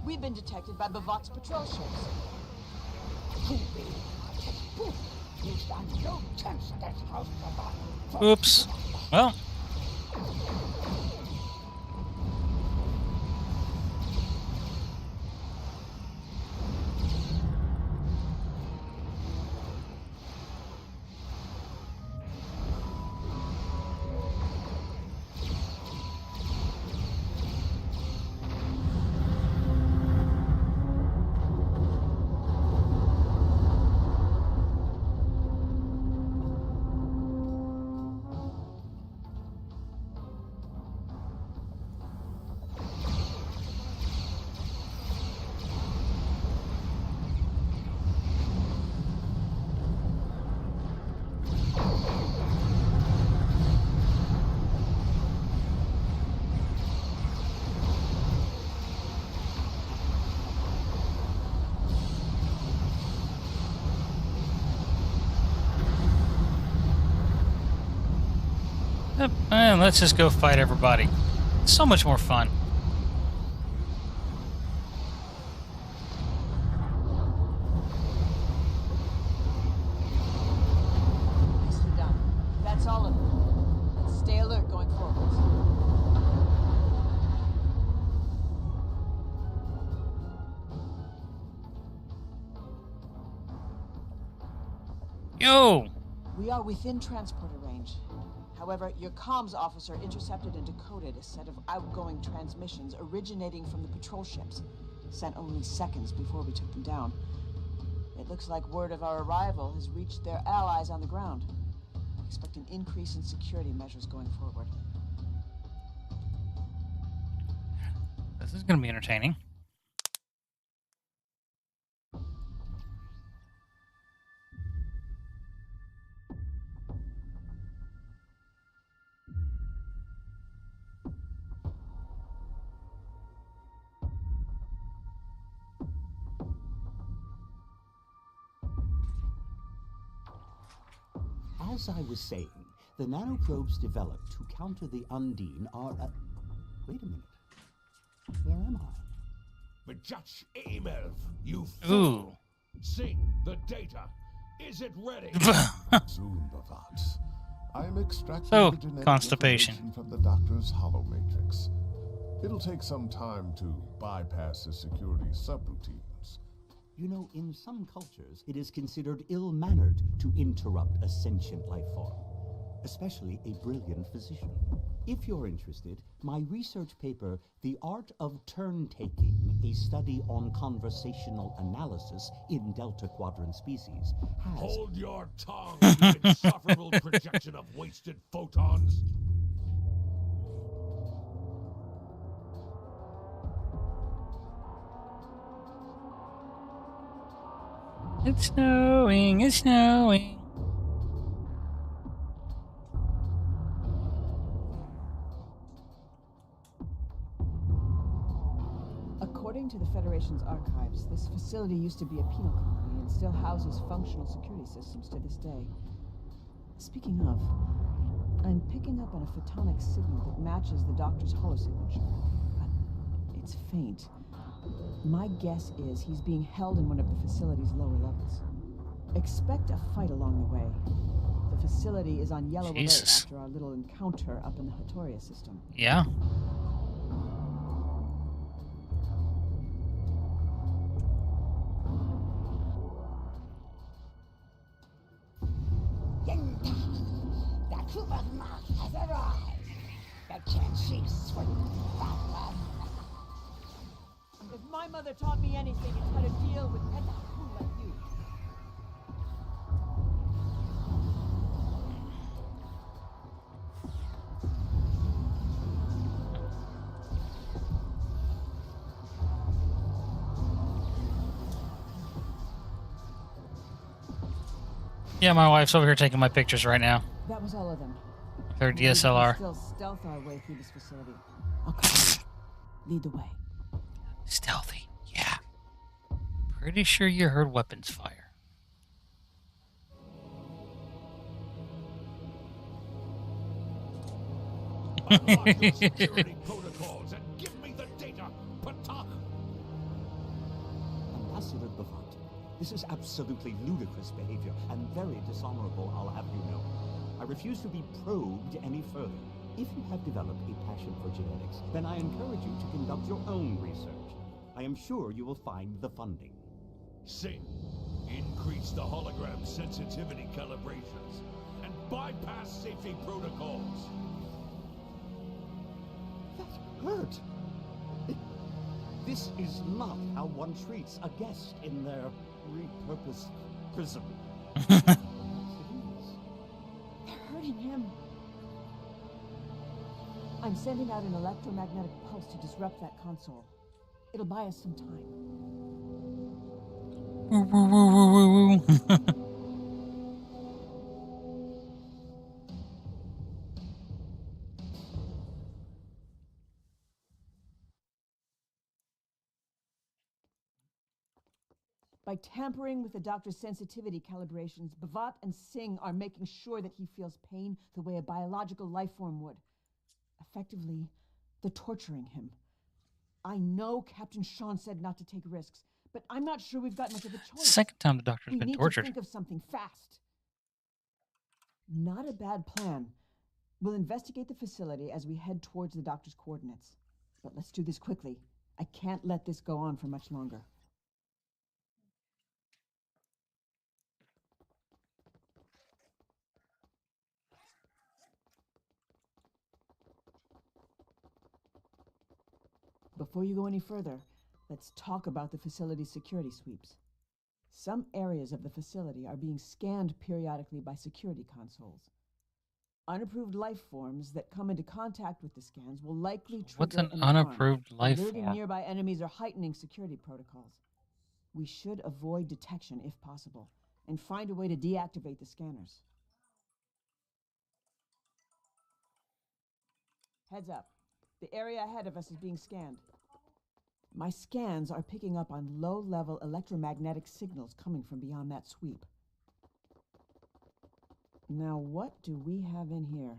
We've been detected by Bavot's patrol ships. Oops. Well. Let's just go fight everybody. It's so much more fun. Nicely done. That's all of it. Let's stay alert going forwards. Yo! We are within transporter range. However, your comms officer intercepted and decoded a set of outgoing transmissions originating from the patrol ships, sent only seconds before we took them down. It looks like word of our arrival has reached their allies on the ground. I expect an increase in security measures going forward. This is going to be entertaining. As I was saying, the nanoprobes developed to counter the Undine are wait a minute. Where am I? Vajach Emelv, you Ooh. fool! Sing the data. Is it ready? Soon, Bavat. I am extracting So, the genetic constipation. information from the doctor's holomatrix. It'll take some time to bypass the security subroutines. You know, in some cultures, it is considered ill-mannered to interrupt a sentient life form, especially a brilliant physician. If you're interested, my research paper, The Art of Turn-Taking, a study on conversational analysis in Delta Quadrant species, has... Hold your tongue, you insufferable projection of wasted photons! It's snowing, it's snowing. According to the Federation's archives, this facility used to be a penal colony and still houses functional security systems to this day. Speaking of, I'm picking up on a photonic signal that matches the doctor's holosignature, but it's faint. My guess is he's being held in one of the facility's lower levels. Expect a fight along the way. The facility is on yellow alert after our little encounter up in the Hatoria system. Yeah. The Kuvah'magh has arrived. The Kenshis for If my mother taught me anything, it's how to deal with petahou like you. Yeah, my wife's over here taking my pictures right now. That was all of them. Her DSLR. We'll still stealth our way through this facility. Okay. Lead the way. Stealthy, yeah. Pretty sure you heard weapons fire. Unlock your security protocols and give me the data, Patach! Ambassador Bavat, this is absolutely ludicrous behavior and very dishonorable, I'll have you know. I refuse to be probed any further. If you have developed a passion for genetics, then I encourage you to conduct your own research. I am sure you will find the funding. Sing, increase the hologram sensitivity calibrations and bypass safety protocols. That hurt. This is not how one treats a guest in their repurposed prison. They're hurting him. I'm sending out an electromagnetic pulse to disrupt that console. It'll buy us some time. Woo, woo, woo, woo, woo, woo. By tampering with the doctor's sensitivity calibrations, Bhavat and Singh are making sure that he feels pain the way a biological life form would. Effectively, they're torturing him. I know Captain Sean said not to take risks, but I'm not sure we've got much of a choice. Second time the doctor's been tortured. We need to think of something fast. Not a bad plan. We'll investigate the facility as we head towards the doctor's coordinates. But let's do this quickly. I can't let this go on for much longer. Before you go any further, let's talk about the facility's security sweeps. Some areas of the facility are being scanned periodically by security consoles. Unapproved life forms that come into contact with the scans will likely trigger What's an an unapproved alarm, life alerting form? nearby enemies or heightening security protocols. We should avoid detection if possible, and find a way to deactivate the scanners. Heads up. The area ahead of us is being scanned. My scans are picking up on low-level electromagnetic signals coming from beyond that sweep. Now, what do we have in here?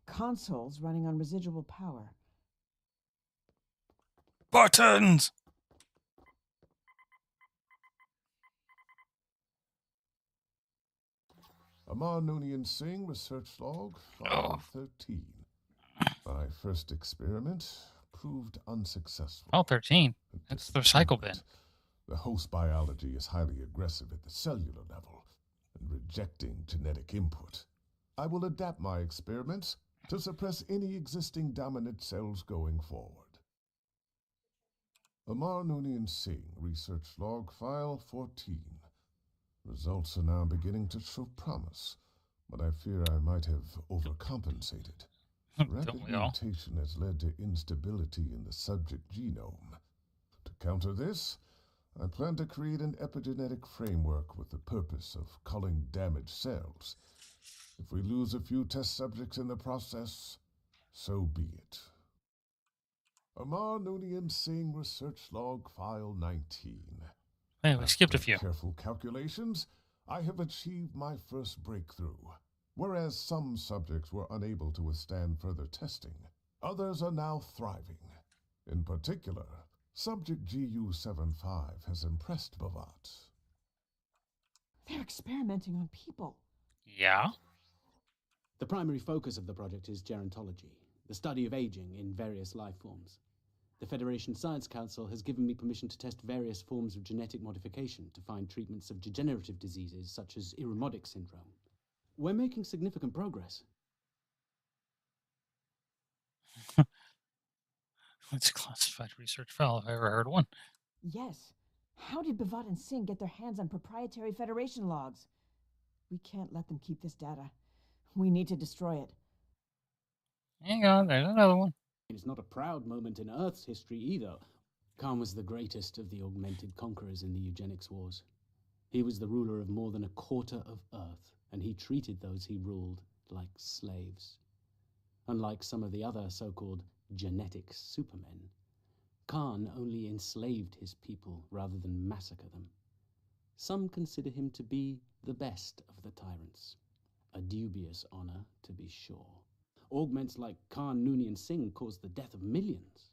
Consoles running on residual power. Buttons! Amar Noonian Singh, Research Log, File 13. My first experiment proved unsuccessful. Oh, 13. That's the cycle bin. The host biology is highly aggressive at the cellular level and rejecting genetic input. I will adapt my experiments to suppress any existing dominant cells going forward. Amar Noonian Singh, Research Log, File 14. Results are now beginning to show promise, but I fear I might have overcompensated. Rapid mutation has led to instability in the subject genome. To counter this, I plan to create an epigenetic framework with the purpose of culling damaged cells. If we lose a few test subjects in the process, so be it. Amar Noonian Singh, Research Log, File 19. Hey, we skipped a few. Careful calculations, I have achieved my first breakthrough. Whereas some subjects were unable to withstand further testing, others are now thriving. In particular, Subject GU-75 has impressed Bhavat. They're experimenting on people. Yeah? The primary focus of the project is gerontology, the study of aging in various life forms. The Federation Science Council has given me permission to test various forms of genetic modification to find treatments of degenerative diseases such as Irumodic syndrome. We're making significant progress. It's a classified research file if I ever heard one. Yes. How did Bhavat and Singh get their hands on proprietary Federation logs? We can't let them keep this data. We need to destroy it. Hang on, there's another one. It's not a proud moment in Earth's history either. Khan was the greatest of the augmented conquerors in the eugenics wars. He was the ruler of more than a quarter of Earth, and he treated those he ruled like slaves. Unlike some of the other so-called genetic supermen, Khan only enslaved his people rather than massacre them. Some consider him to be the best of the tyrants. A dubious honor, to be sure. Augments like Khan Noonian Singh caused the death of millions.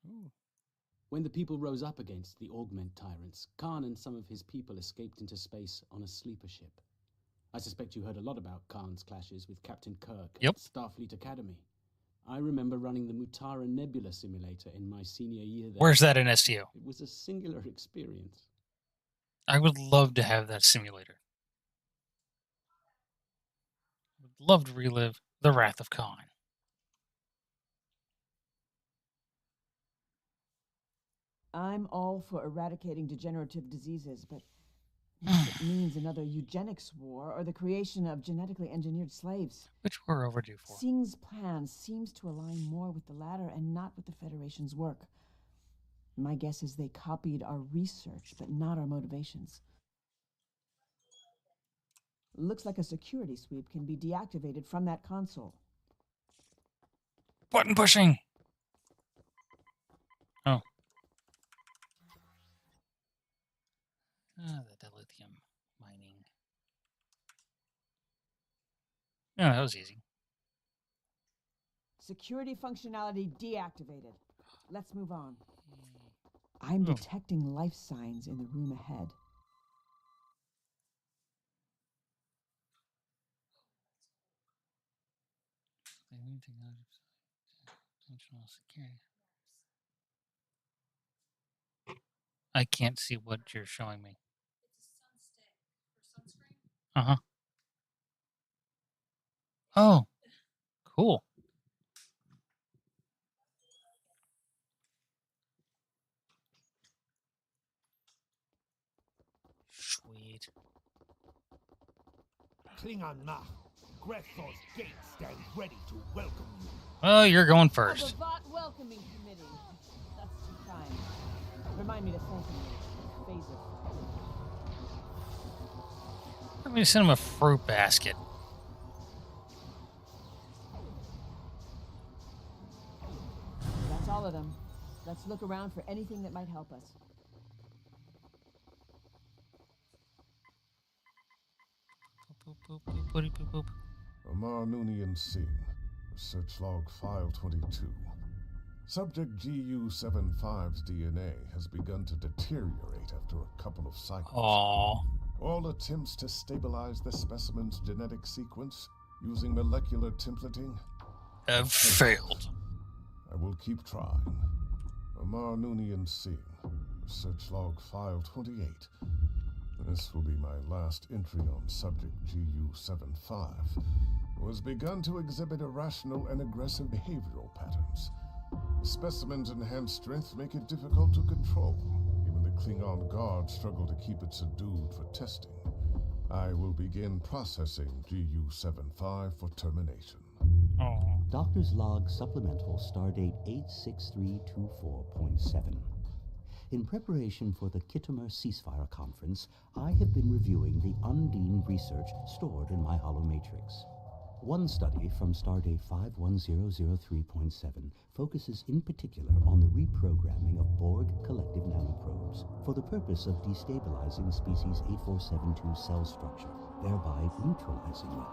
Ooh. When the people rose up against the augment tyrants, Khan and some of his people escaped into space on a sleeper ship. I suspect you heard a lot about Khan's clashes with Captain Kirk at Starfleet Academy. I remember running the Mutara Nebula simulator in my senior year there. Where's that in STO? It was a singular experience. I would love to have that simulator. Would love to relive the Wrath of Khan. I'm all for eradicating degenerative diseases, but if it means another eugenics war or the creation of genetically engineered slaves. Which we're overdue for. Singh's plan seems to align more with the latter and not with the Federation's work. My guess is they copied our research, but not our motivations. Looks like a security sweep can be deactivated from that console. Button pushing! Oh. Lithium mining. Yeah, that was easy. Security functionality deactivated. Let's move on. I'm detecting life signs in the room ahead. I can't see what you're showing me. Uh-huh. Oh, cool. Sweet. Kuvah'magh, Grethal's gate stands ready to welcome you. Oh, you're going first. A Kuvah'magh welcoming committee. That's too kind. Remind me to thank you. Phaser. I'm going to send him a fruit basket. That's all of them. Let's look around for anything that might help us. Amar Noonien Singh, Research Log File 22. Subject GU-75's DNA has begun to deteriorate after a couple of cycles. Aww. All attempts to stabilize the specimen's genetic sequence using molecular templating have failed. I will keep trying. Amar Noonien Singh, Research Log File 28. This will be my last entry on subject GU-75, who has begun to exhibit irrational and aggressive behavioral patterns. The specimen's enhanced strength make it difficult to control. Even the Klingon guards struggle to keep it subdued for testing. I will begin processing GU-75 for termination. Doctor's Log Supplemental Stardate 86324.7. In preparation for the Kittimer Ceasefire Conference, I have been reviewing the Undine research stored in my holomatrix. One study from Stardate 51003.7 focuses in particular on the reprogramming of Borg collective nanoprobes for the purpose of destabilizing species 8472 cell structure, thereby neutralizing them.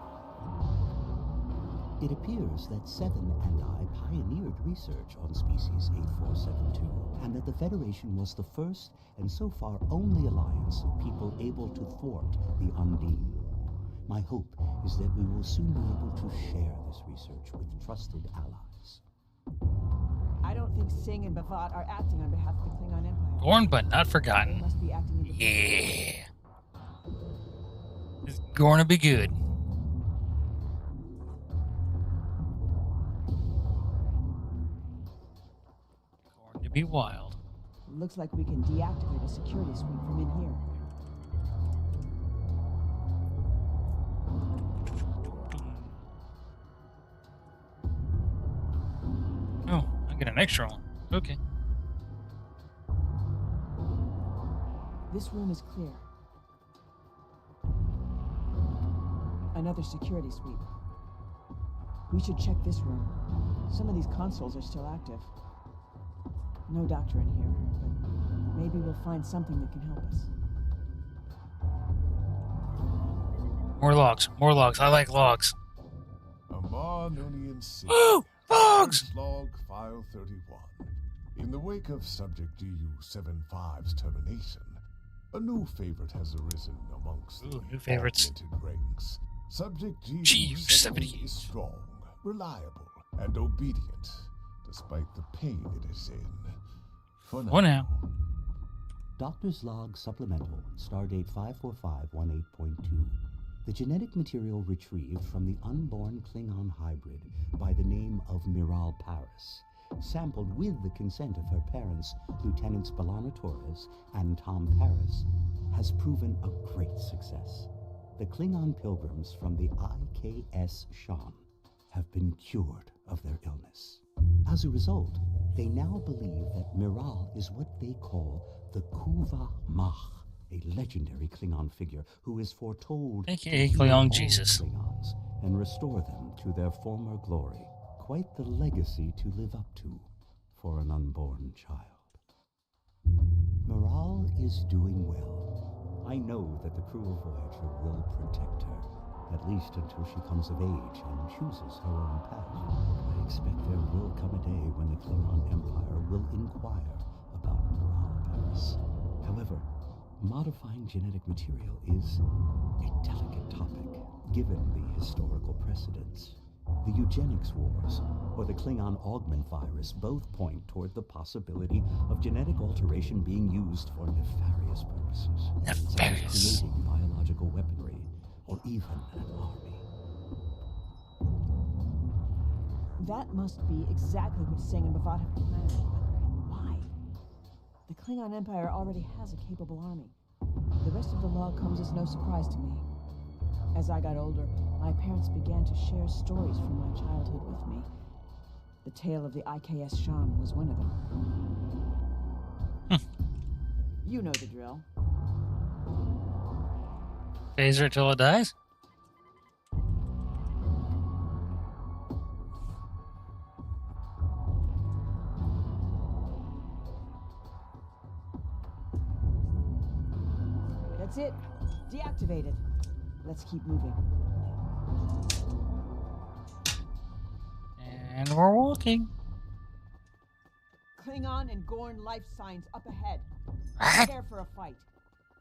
It appears that Seven and I pioneered research on species 8472, and that the Federation was the first and so far only alliance of people able to thwart the Undine. My hope is that we will soon be able to share this research with trusted allies. I don't think Singh and Bhavat are acting on behalf of the Klingon Empire. Born but not forgotten. They must be acting in the Yeah. It's going to be good. Going to be wild. Looks like we can deactivate a security suite from in here. Oh, I get an extra one. Okay. This room is clear. Another security suite. We should check this room. Some of these consoles are still active. No doctor in here, but maybe we'll find something that can help us. More logs. More logs. I like logs. Amar Noonien Singh. Woo! Logs! Log File 31. In the wake of Subject GU-75's termination, a new favorite has arisen amongst the new favorites. augmented ranks. Subject GU-78 is strong, reliable, and obedient, despite the pain it is in. For now. Doctor's Log Supplemental, Stardate 54518.2. The genetic material retrieved from the unborn Klingon hybrid by the name of Miral Paris, sampled with the consent of her parents, Lieutenants B'Elanna Torres and Tom Paris, has proven a great success. The Klingon pilgrims from the IKS Shan have been cured of their illness. As a result, they now believe that Miral is what they call the Kuvah'magh, a legendary Klingon figure who is foretold AKA to heal Klingon all Jesus. Klingons and restore them to their former glory. Quite the legacy to live up to for an unborn child. Miral is doing well. I know that the cruel Voyager will protect her, at least until she comes of age and chooses her own path. I expect there will come a day when the Klingon Empire will inquire about Moral Paris. However, modifying genetic material is a delicate topic, given the historical precedents. The eugenics wars, or the Klingon augment virus, both point toward the possibility of genetic alteration being used for nefarious purposes. Nefarious. Such as creating biological weaponry, or even an army. That must be exactly what Singh and Bhavat have planned, but why? The Klingon Empire already has a capable army. The rest of the log comes as no surprise to me. As I got older, my parents began to share stories from my childhood with me. The tale of the IKS Shan was one of them. You know the drill. Phaser till it dies? That's it. Deactivated. Let's keep moving. And we're walking. Klingon and Gorn life signs up ahead. What? Prepare for a fight.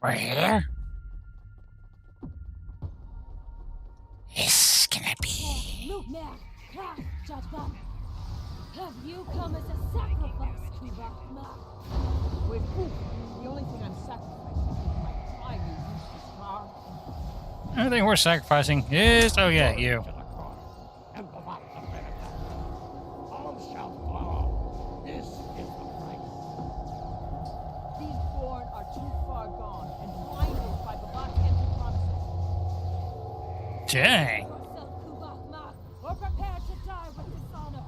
We're here? This gonna be... Kuvah'magh, have you come as a sacrifice, Kuvah'magh? With who? The only thing I'm sacrificing is my time, you useless car. The only thing we're sacrificing is... Oh yeah, you. All shall follow. This is the price. These Gorn are too far gone and blinded by Bhavat's empty promises. Dang. Yourself, Kuvah'magh, or prepare to die with dishonor.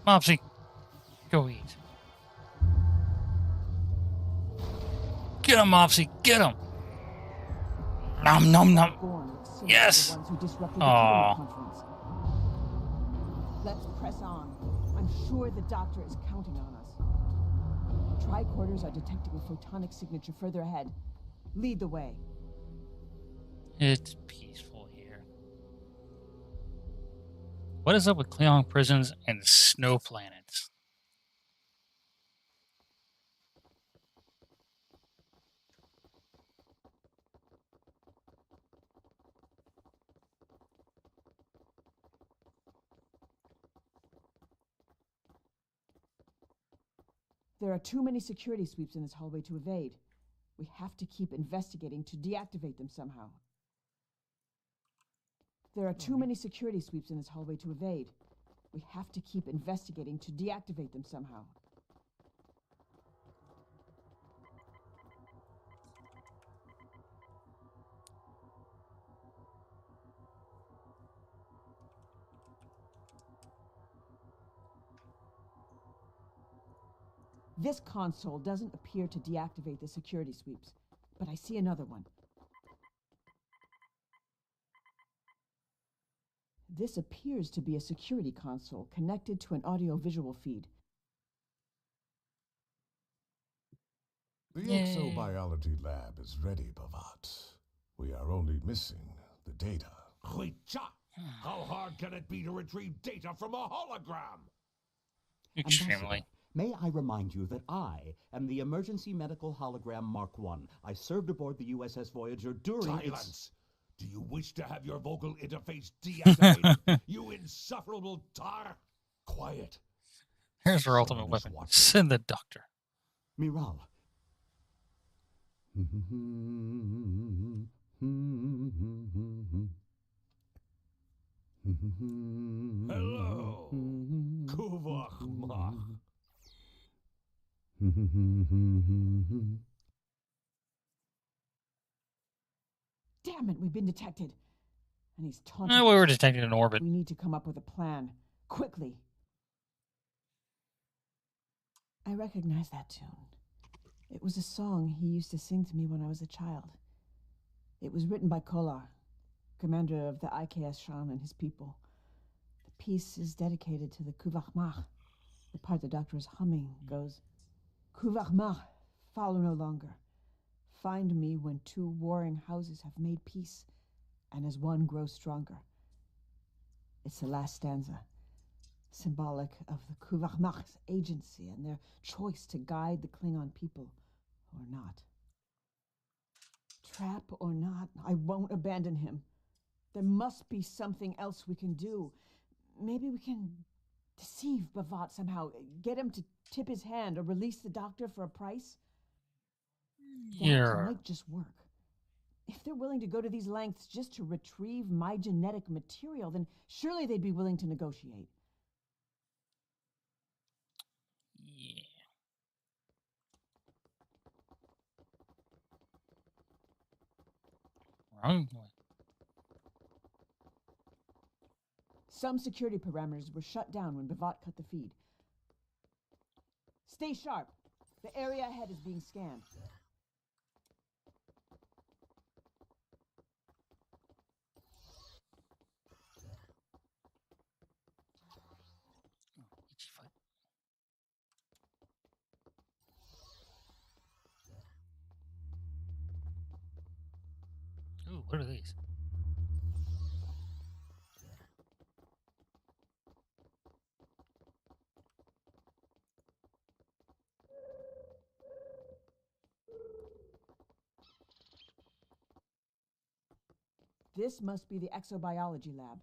Mopsy, go eat. Get him, Mopsy, get him. Nom nom nom. Yes. Aww. Let's press on. I'm sure the doctor is counting on us. Tricorders are detecting a photonic signature further ahead. Lead the way. It's peaceful here. What is up with Klingon prisons and snow planets? There are too many security sweeps in this hallway to evade. We have to keep investigating to deactivate them somehow. There are too many security sweeps in this hallway to evade. We have to keep investigating to deactivate them somehow. This console doesn't appear to deactivate the security sweeps, but I see another one. This appears to be a security console connected to an audio-visual feed. The exobiology lab is ready, Bhavat. We are only missing the data. How hard can it be to retrieve data from a hologram? Extremely. May I remind you that I am the emergency medical hologram Mark I. I served aboard the USS Voyager during Silence! Do you wish to have your vocal interface deactivated, you insufferable tar? Quiet. Here's our ultimate weapon. Send the doctor. Miral. Hello, Kuvah'magh. Damn it, we've been detected. And he's taunting We were detected in orbit. We need to come up with a plan. Quickly. I recognize that tune. It was a song he used to sing to me when I was a child. It was written by Kolar, commander of the IKS Shan and his people. The piece is dedicated to the Kuvah'magh. The part the doctor is humming goes, Kuvah'magh, follow no longer. Find me when two warring houses have made peace, and as one grows stronger. It's the last stanza, symbolic of the Kuvah'magh's agency and their choice to guide the Klingon people, or not. Trap or not, I won't abandon him. There must be something else we can do. Maybe we can deceive Bavat somehow, get him to tip his hand or release the doctor for a price. That might just work. If they're willing to go to these lengths just to retrieve my genetic material, then surely they'd be willing to negotiate. Yeah. Wrong way. Some security parameters were shut down when Bavat cut the feed. Stay sharp. The area ahead is being scanned. Itchy foot. Ooh, what are these? This must be the exobiology lab.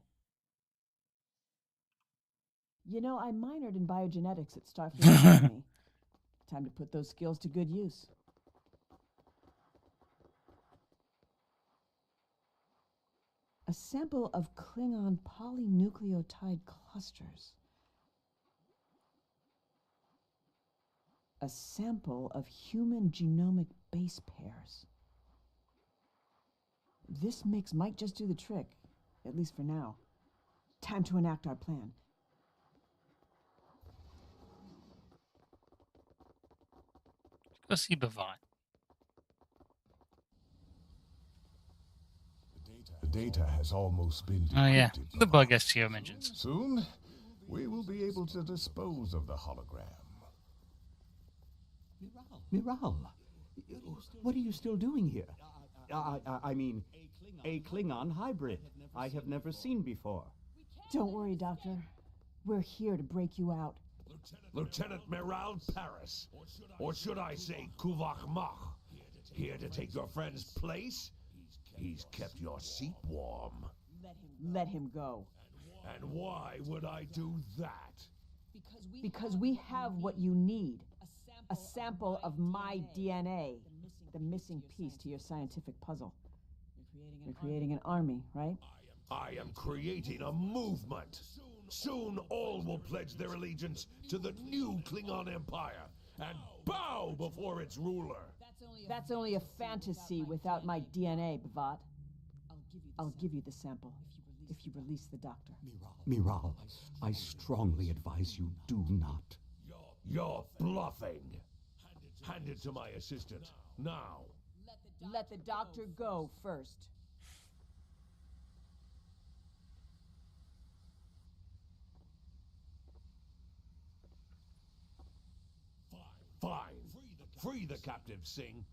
You know, I minored in biogenetics at Starfleet Academy. Time to put those skills to good use. A sample of Klingon polynucleotide clusters. A sample of human genomic base pairs. This mix might just do the trick, at least for now. Time to enact our plan. Go see Bavat. The data has almost been decrypted. Oh yeah, the bug STO mentions. Soon, we will be able to dispose of the hologram. Miral, what are you still doing here? I mean, a Klingon hybrid I have never seen before. Don't worry, Doctor. We're here to break you out. Lieutenant Miral Paris, or should I say Kuvah'magh, here to take your friend's place? He's kept your seat warm. Let him go. And why would I do that? Because we have what you need. A sample of my DNA. The missing piece to your scientific puzzle. You're creating an army, right? I am creating a movement. Soon all will pledge their allegiance to the new Klingon Empire and bow before its ruler. That's only a fantasy without my DNA, Bavat. I'll give you the sample if you release the doctor. Miral, I strongly advise you do not. You're bluffing. Hand it to my assistant, now. Let the doctor go first. Fine. Free the captive, Singh.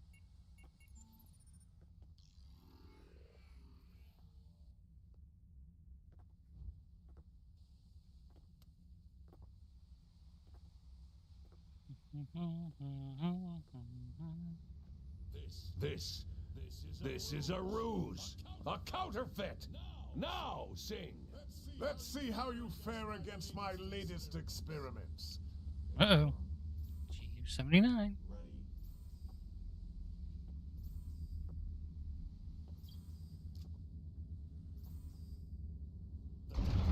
This is a ruse, a counterfeit. Now, Singh. Let's see how you fare against my latest experiments. Uh-oh. GU-79.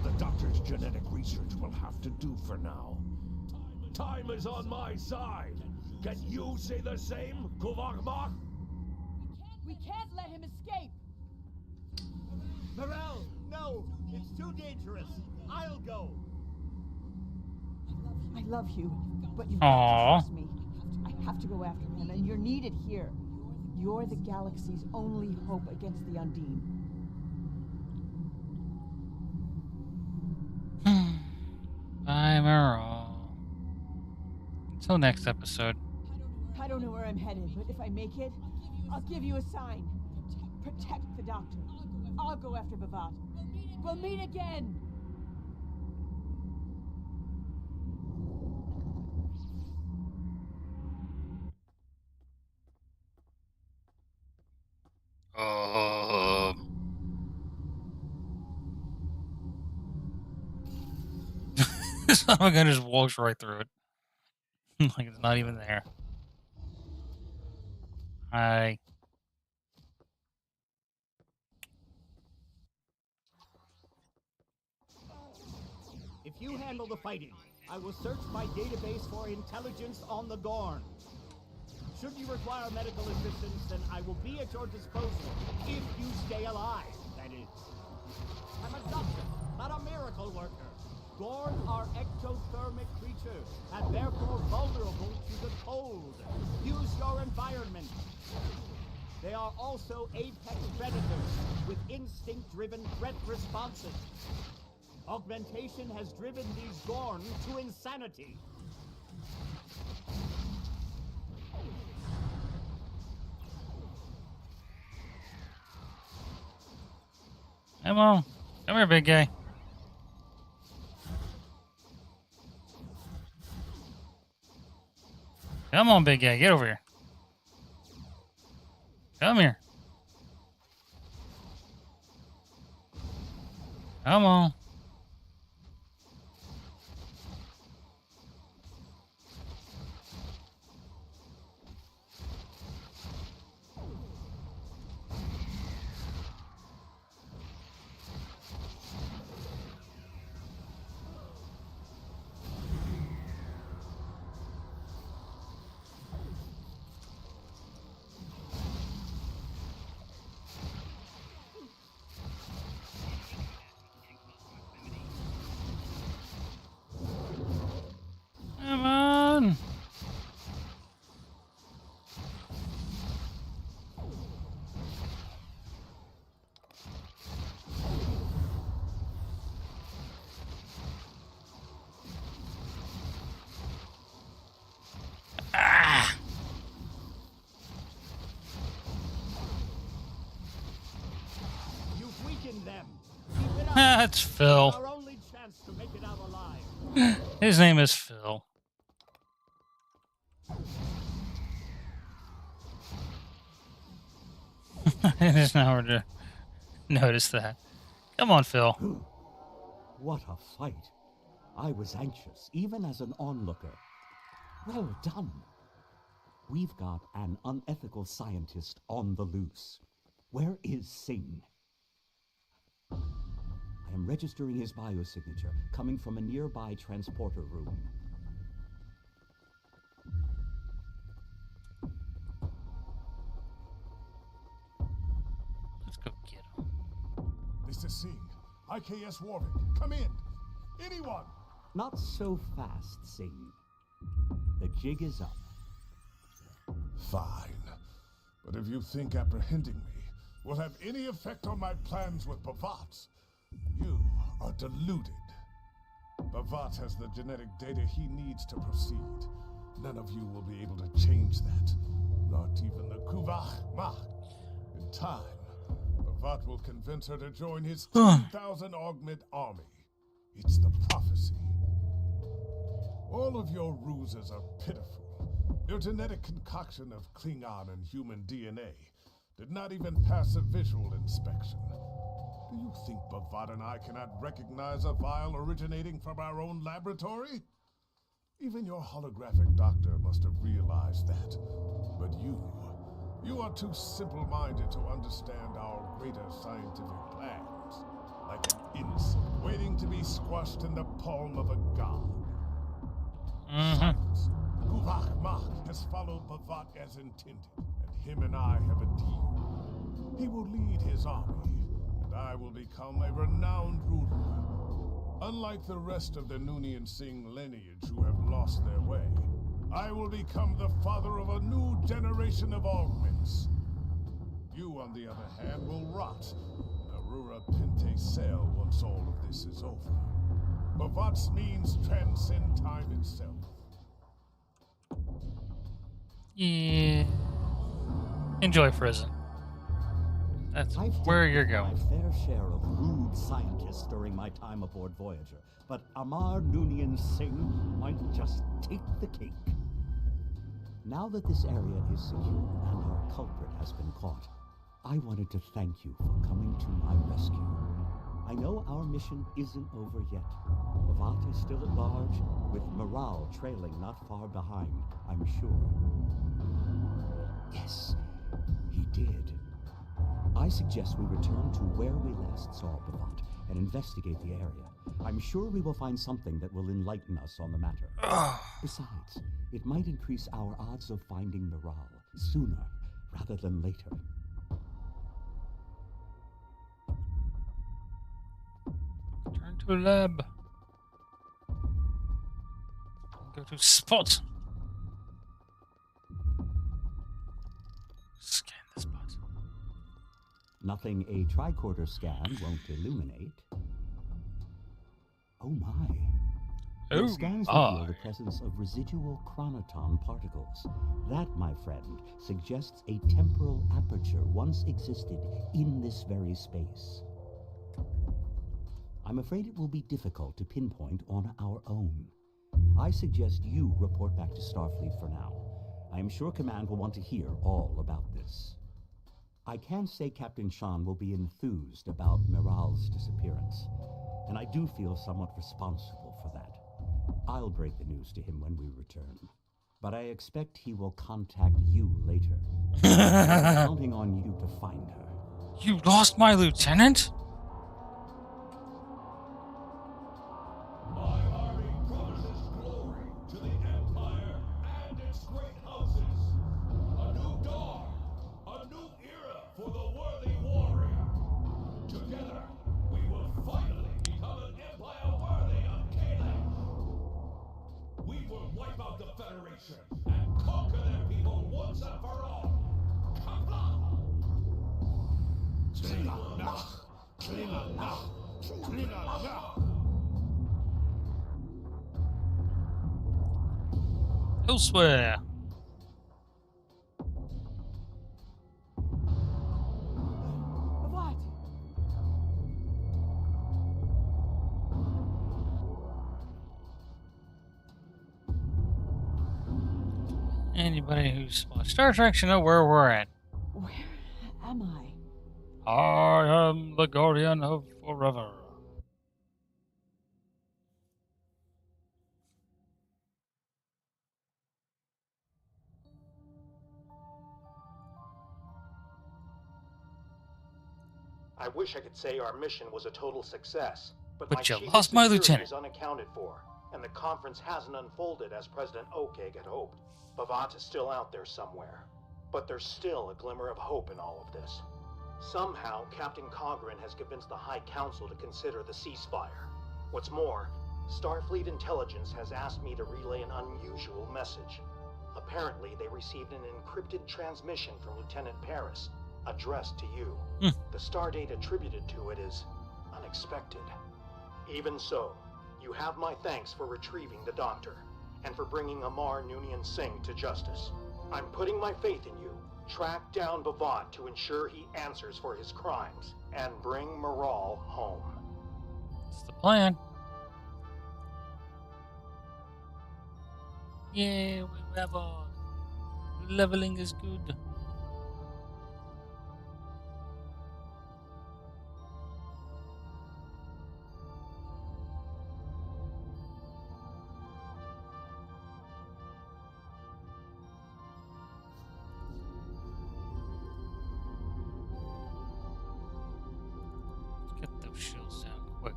The doctor's genetic research will have to do for now. Time is on my side. Can you say the same, Kuvah'magh? We can't let him escape! Miral, no! It's too dangerous! I'll go! I love you, but you've got to trust me. I have to go after him, and you're needed here. You're the galaxy's only hope against the Undine. I'm wrong. Until next episode. I don't know where I'm headed, but if I make it, I'll give you a sign. Protect the Doctor. I'll go after Bavat. We'll meet again! Son of a gun just walks right through it. Like it's not even there. Hi. If you handle the fighting, I will search my database for intelligence on the Gorn. Should you require medical assistance, then I will be at your disposal, if you stay alive, that is. I'm a doctor, not a miracle worker. Gorn are ectothermic creatures, and therefore vulnerable to the cold. Use your environment. They are also apex predators, with instinct-driven threat responses. Augmentation has driven these Gorn to insanity. Come on. Come here, big guy. Come on, big guy. Get over here. Come here. Come on. Come on. Ah. You've weakened them. Keep it up. That's Phil. Our only chance to make it out alive. His name is Phil. I just now to notice that. Come on, Phil. What a fight. I was anxious, even as an onlooker. Well done. We've got an unethical scientist on the loose. Where is Singh? I am registering his biosignature, coming from a nearby transporter room. Let's go get him. Mr. Singh, IKS Warwick, come in. Anyone! Not so fast, Singh. The jig is up. Fine. But if you think apprehending me will have any effect on my plans with Bavat, you are deluded. Bavat has the genetic data he needs to proceed. None of you will be able to change that. Not even the Kuvah'magh. In time, Bavat will convince her to join his 10,000 augment army. It's the prophecy. All of your ruses are pitiful. Your genetic concoction of Klingon and human DNA did not even pass a visual inspection. Do you think Bavat and I cannot recognize a vial originating from our own laboratory? Even your holographic doctor must have realized that. But you are too simple-minded to understand our greater scientific plans. Like an insect waiting to be squashed in the palm of a god. Silence. Kuvah'magh has followed Bavat as intended, and him and I have a deal. He will lead his army, and I will become a renowned ruler. Unlike the rest of the Noonien Singh lineage who have lost their way, I will become the father of a new generation of augments. You, on the other hand, will rot in Aurora Pente Cell once all of this is over. Bavat's means transcend time itself. Yeah. Enjoy Prison. That's where you're going. My fair share of rude scientists during my time aboard Voyager, but Amar Noonien Singh might just take the cake. Now that this area is secure and our culprit has been caught, I wanted to thank you for coming to my rescue. I know our mission isn't over yet. Bavat is still at large, with morale trailing not far behind, I'm sure. Yes, he did. I suggest we return to where we last saw Bavat and investigate the area. I'm sure we will find something that will enlighten us on the matter. Besides, it might increase our odds of finding Miral sooner rather than later. Turn to lab. Go to spot. Scan the spot. Nothing a tricorder scan won't illuminate. Oh my. Oh The scans reveal the presence of residual chronoton particles. That, my friend, suggests a temporal aperture once existed in this very space. I'm afraid it will be difficult to pinpoint on our own. I suggest you report back to Starfleet for now. I am sure Command will want to hear all about this. I can say Captain Sean will be enthused about Miral's disappearance, and I do feel somewhat responsible for that. I'll break the news to him when we return, but I expect he will contact you later. I'm counting on you to find her. You lost my lieutenant? My army promises glory to the Empire and its great houses. A new dawn, a new era for the worthy warrior. Together, we will finally become an empire worthy of Caleb. We will wipe out the Federation and conquer their people once and for all. Kuvah'magh! Elsewhere. What? Anybody who's watched Star Trek should know where we're at. Where am I? I am the guardian of forever. I wish I could say our mission was a total success, but But my you chief lost of my security lieutenant. is unaccounted for, and the conference hasn't unfolded as President Okeg had hoped. Bavat is still out there somewhere, but there's still a glimmer of hope in all of this. Somehow, Captain Cogran has convinced the High Council to consider the ceasefire. What's more, Starfleet Intelligence has asked me to relay an unusual message. Apparently, they received an encrypted transmission from Lieutenant Paris, addressed to you. The stardate attributed to it is unexpected. Even so, you have my thanks for retrieving the Doctor, and for bringing Amar Noonien Singh to justice. I'm putting my faith in you. Track down Bavat to ensure he answers for his crimes, and bring Miral home. That's the plan. Yeah, we have a leveling is good. Let's get those shields down quicker.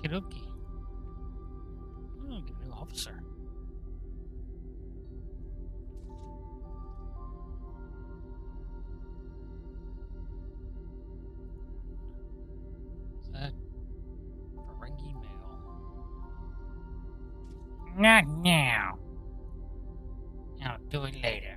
Okie dokie. Oh, get a new officer. Is that Ferengi male? Not now. I'll do it later.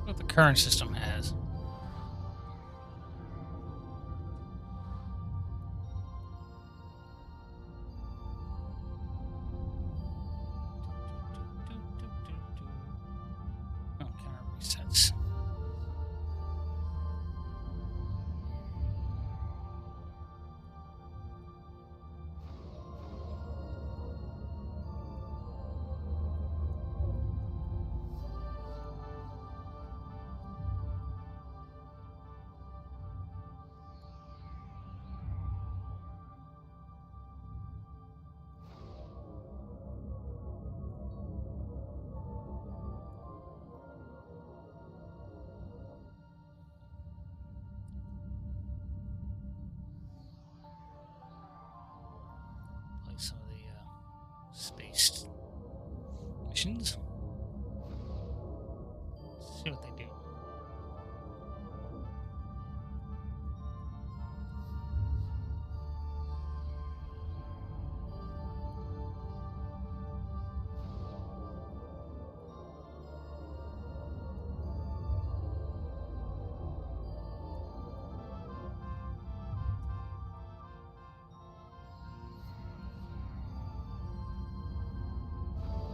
What the current system has. Oh, camera resets. Play some of the space missions. See what they do.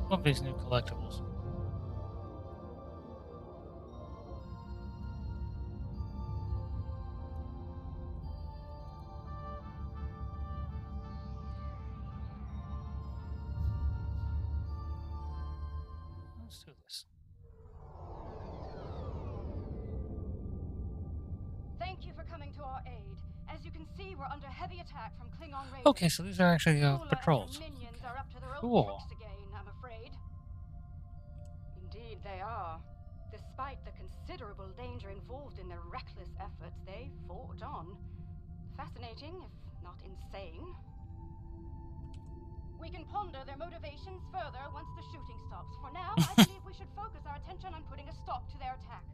What are these new collectibles? Let's do this. Thank you for coming to our aid. As you can see, we're under heavy attack from Klingon raiders. Okay, so these are actually Lula patrols. And her minions are up to their old Cool. tricks again, I'm afraid. Indeed, they are. Despite the considerable danger involved in their reckless efforts, they fought on. Fascinating, if not insane. We can ponder their motivations further once the shooting stops. For now, I believe we should focus our attention on putting a stop to their attack.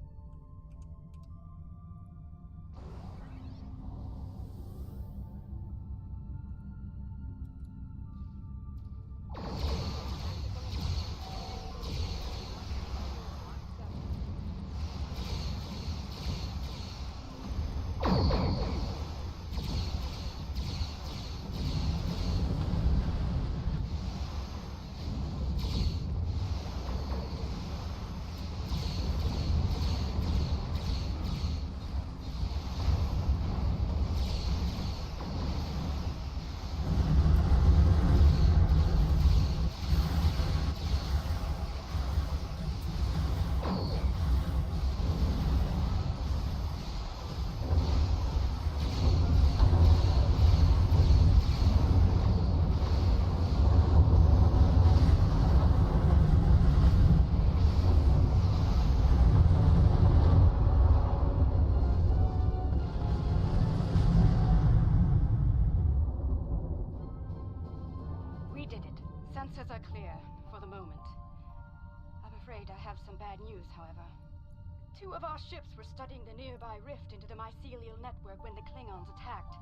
Sensors are clear, for the moment. I'm afraid I have some bad news, however. 2 of our ships were studying the nearby rift into the mycelial network when the Klingons attacked.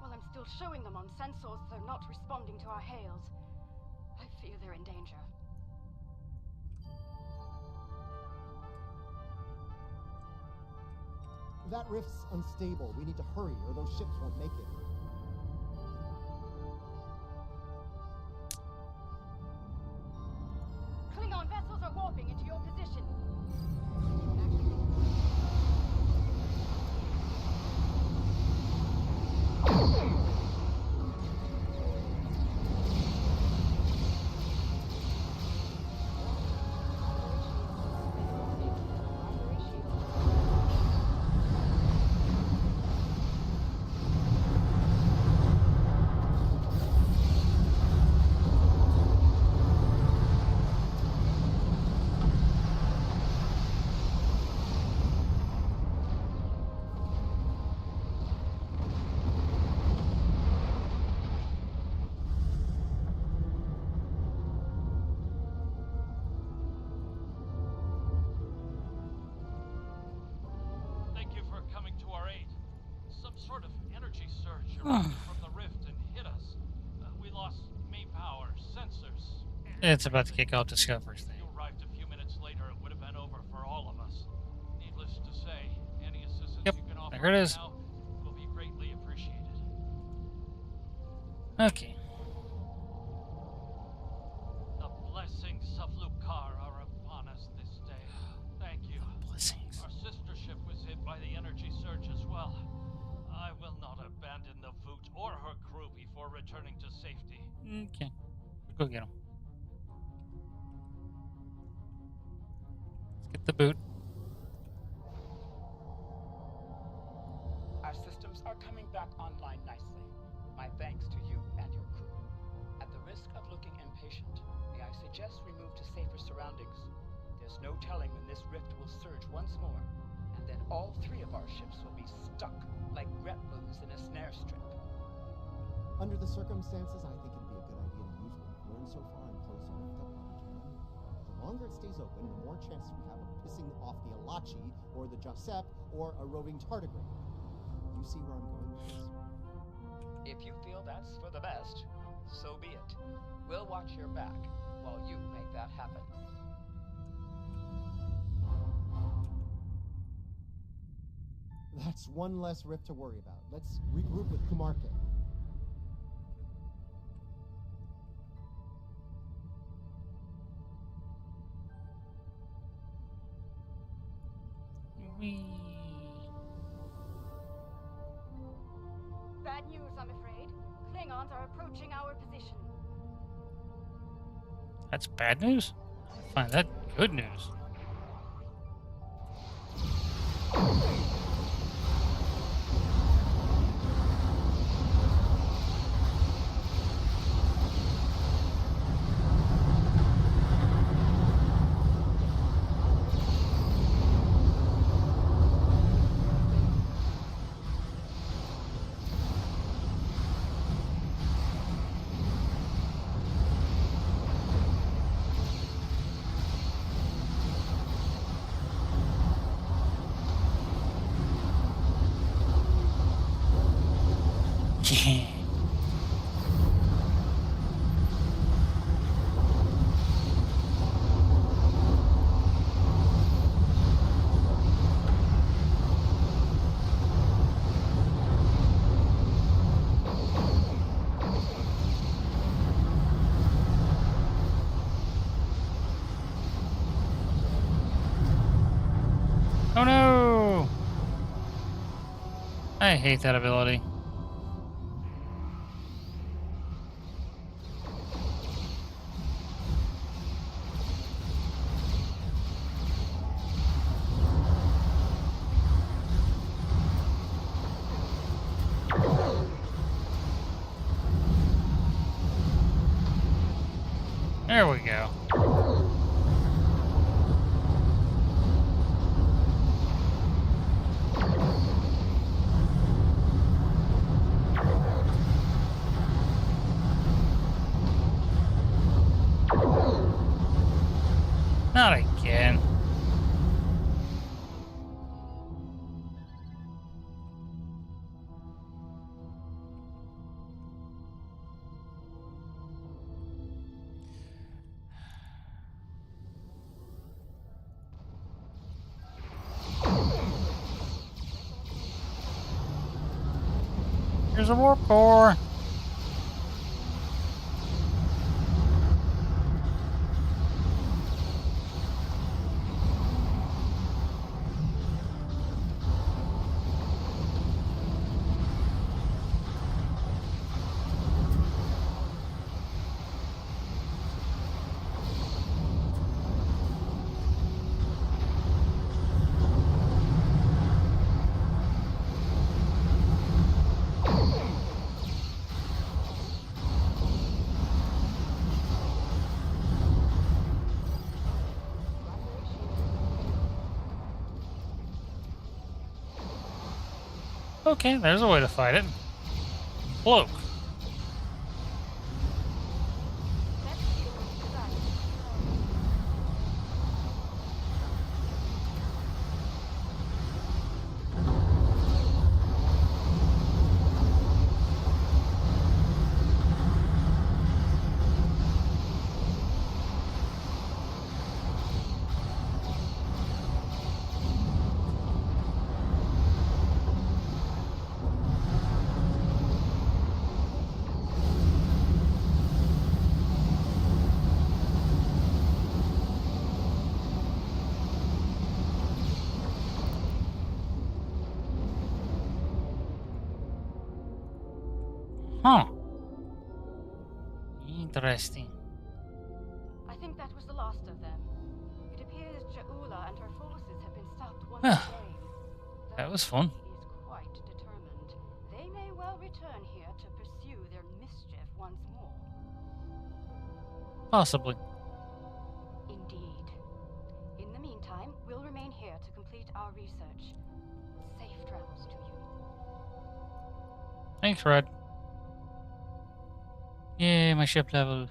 While I'm still showing them on sensors, they're not responding to our hails. I fear they're in danger. That rift's unstable. We need to hurry, or those ships won't make it. Klingon vessels are warping into your position. Sort of energy surge erupted from the rift and hit us. We lost main power, sensors. It's about to kick off Discovery's thing. You arrived a few minutes later, it would have been over for all of us. Needless to say, any assistance you can offer there it is. now will be greatly appreciated. Okay. The blessings of Lucar are upon us this day. Thank you. Blessings. Our sister ship was hit by the energy surge as well. I will not abandon the Voot or her crew before returning to safety. Okay. Go get him. Let's get the boot. Our systems are coming back online nicely. My thanks to you and your crew. At the risk of looking impatient, may I suggest we move to safer surroundings? There's no telling when this rift will surge once more, and then all three of our ships will be stuck like Gret balloons in a snare strip. Under the circumstances, I think it'd be a good idea to use what we've learned so far and close the rift up while we can. The longer it stays open, the more chances we have of pissing off the Alachi, or the Josep, or a roving tardigrade. You see where I'm going with this? If you feel that's for the best, so be it. We'll watch your back while you make that happen. That's one less rift to worry about. Let's regroup with Kuvah'magh. Bad news, I'm afraid. Klingons are approaching our position. That's bad news? I find that good news. Oh no! I hate that ability. There we go. Not again. Here's a warp core. Okay, there's a way to fight it. Cloak. Huh. Interesting. I think that was the last of them. It appears Ja'ula and her forces have been stopped once Well, again. that was fun. He is quite determined. They may well return here to pursue their mischief once more. Possibly. Indeed. In the meantime, we'll remain here to complete our research. Safe travels to you. Thanks, Red. Yay, my ship level.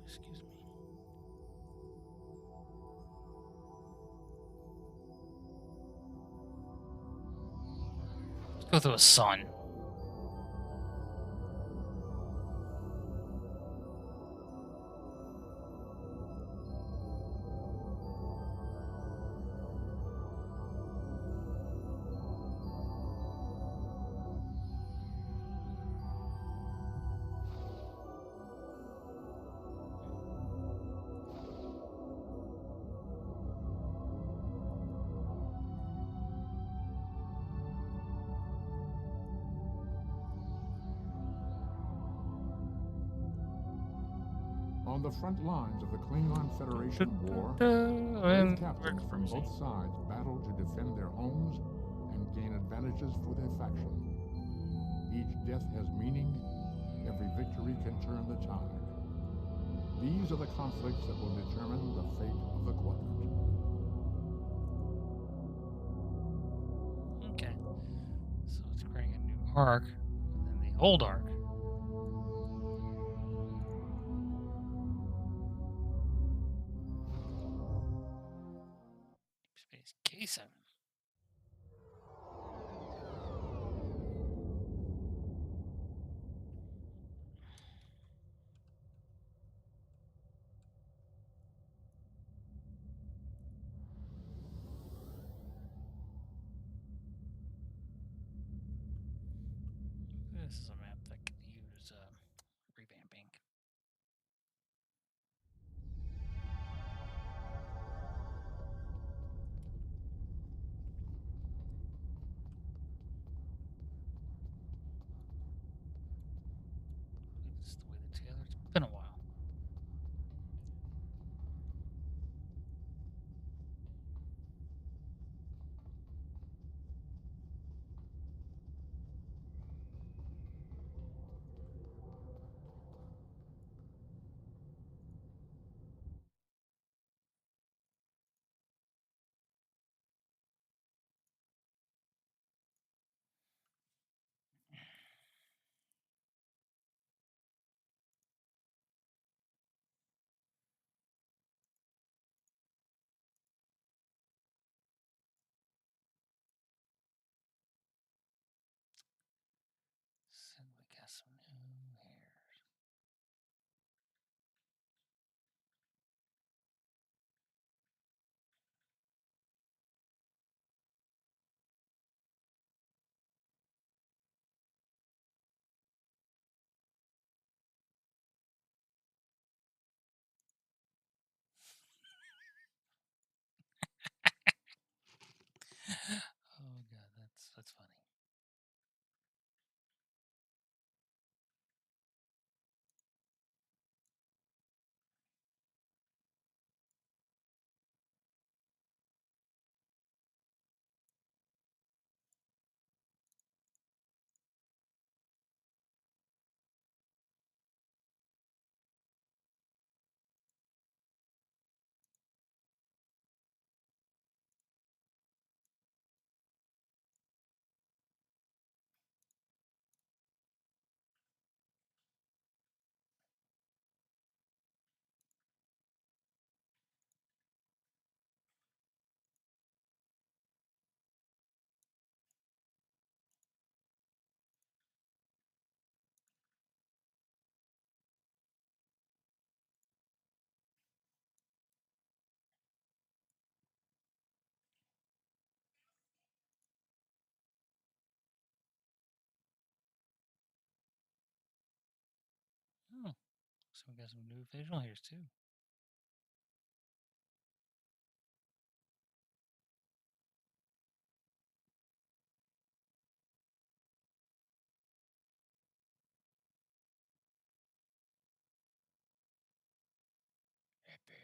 Excuse me. Let's go through a sun. On the front lines of the Klingon Federation war, and brave captains from both sides battled to defend their homes and gain advantages for their faction. Each death has meaning, every victory can turn the tide. These are the conflicts that will determine the fate of the quadrant. Okay. So it's creating a new arc, and then the old arc. Deep Space K7. This is a map that could use revamping. This is the way the Taylor. It's been a while. So we got some new facial hairs too. Epic.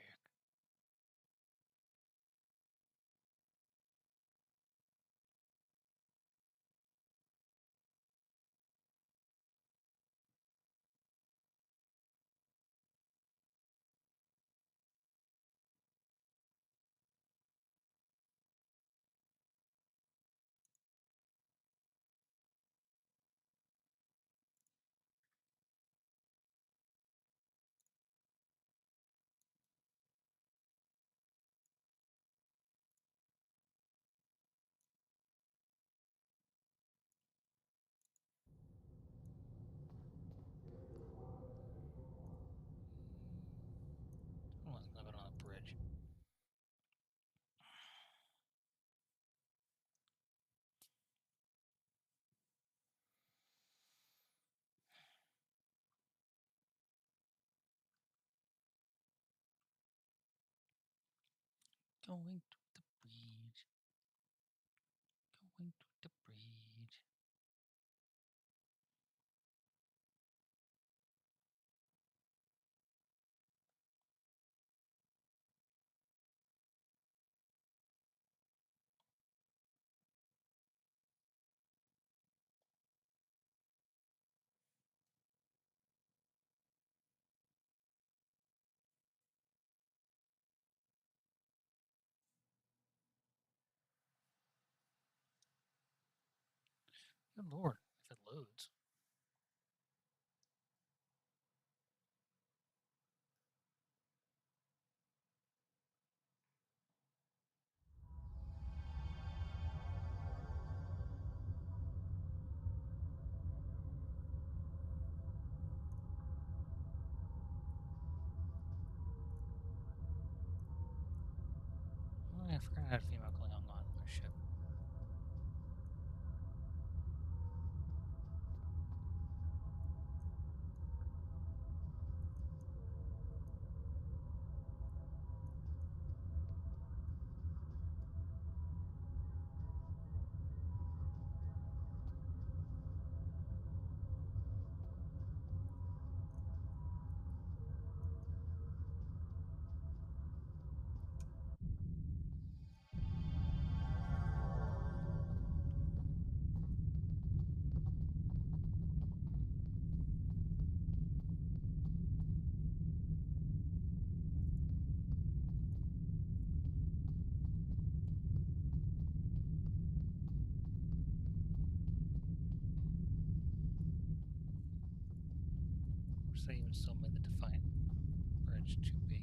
I wasn't living on a bridge. Going to the bridge. Going to the bridge. Good lord, if it loads. Oh, I forgot I had a female Klingon on my ship. Wish they even still made the Defiant bridge too big.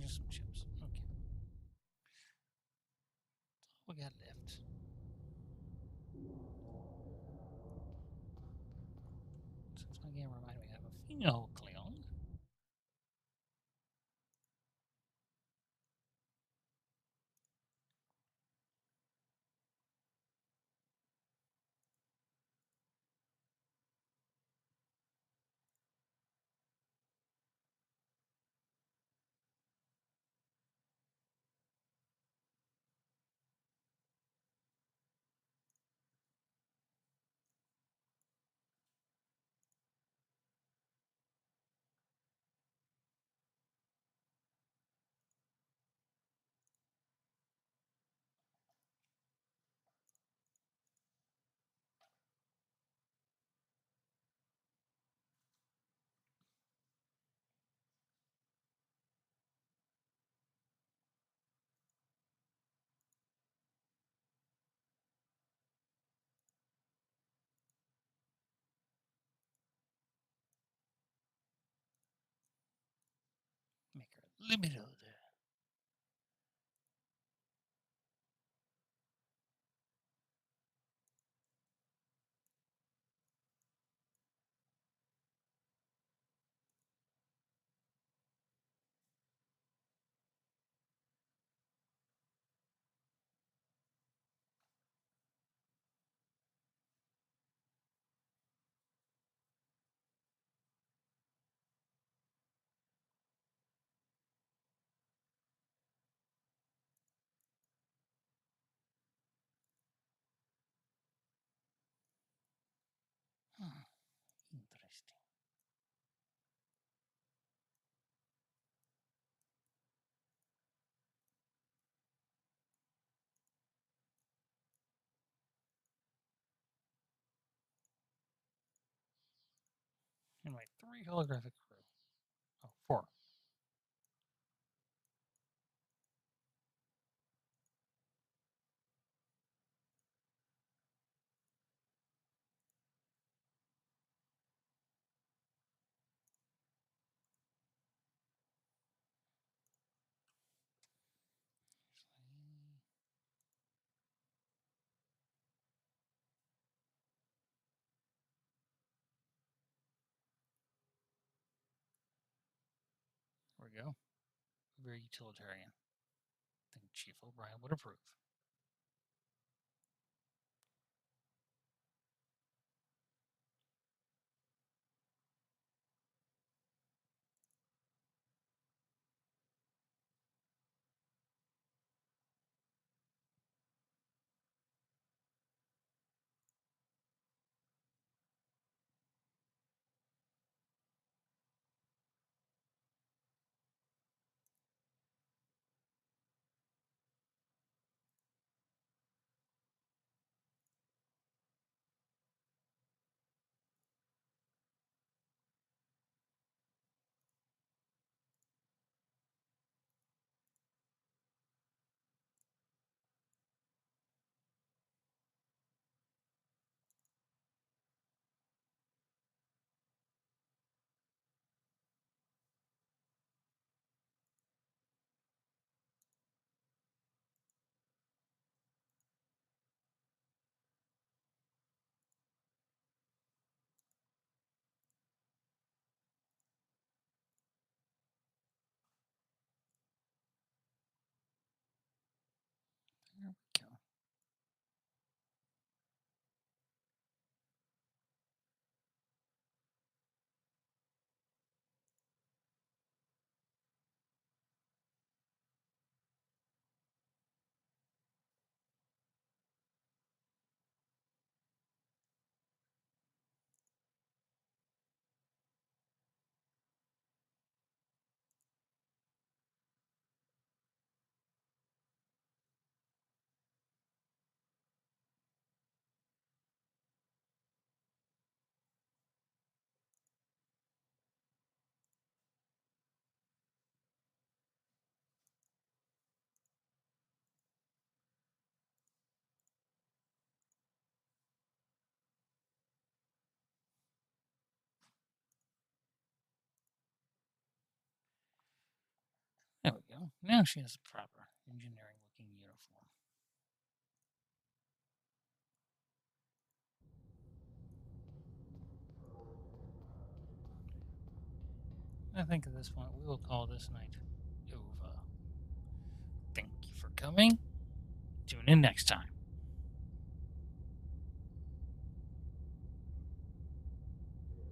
just some chips. Okay. That's all we got left. Since my game reminded me I have a female clown. Make her limited. Interesting. Anyway, 3 holographic crew. Oh, 4. There we go. Very utilitarian. I think Chief O'Brien would approve. Oh, now she has a proper engineering-looking uniform. I think at this point we will call this night over. Thank you for coming. Tune in next time.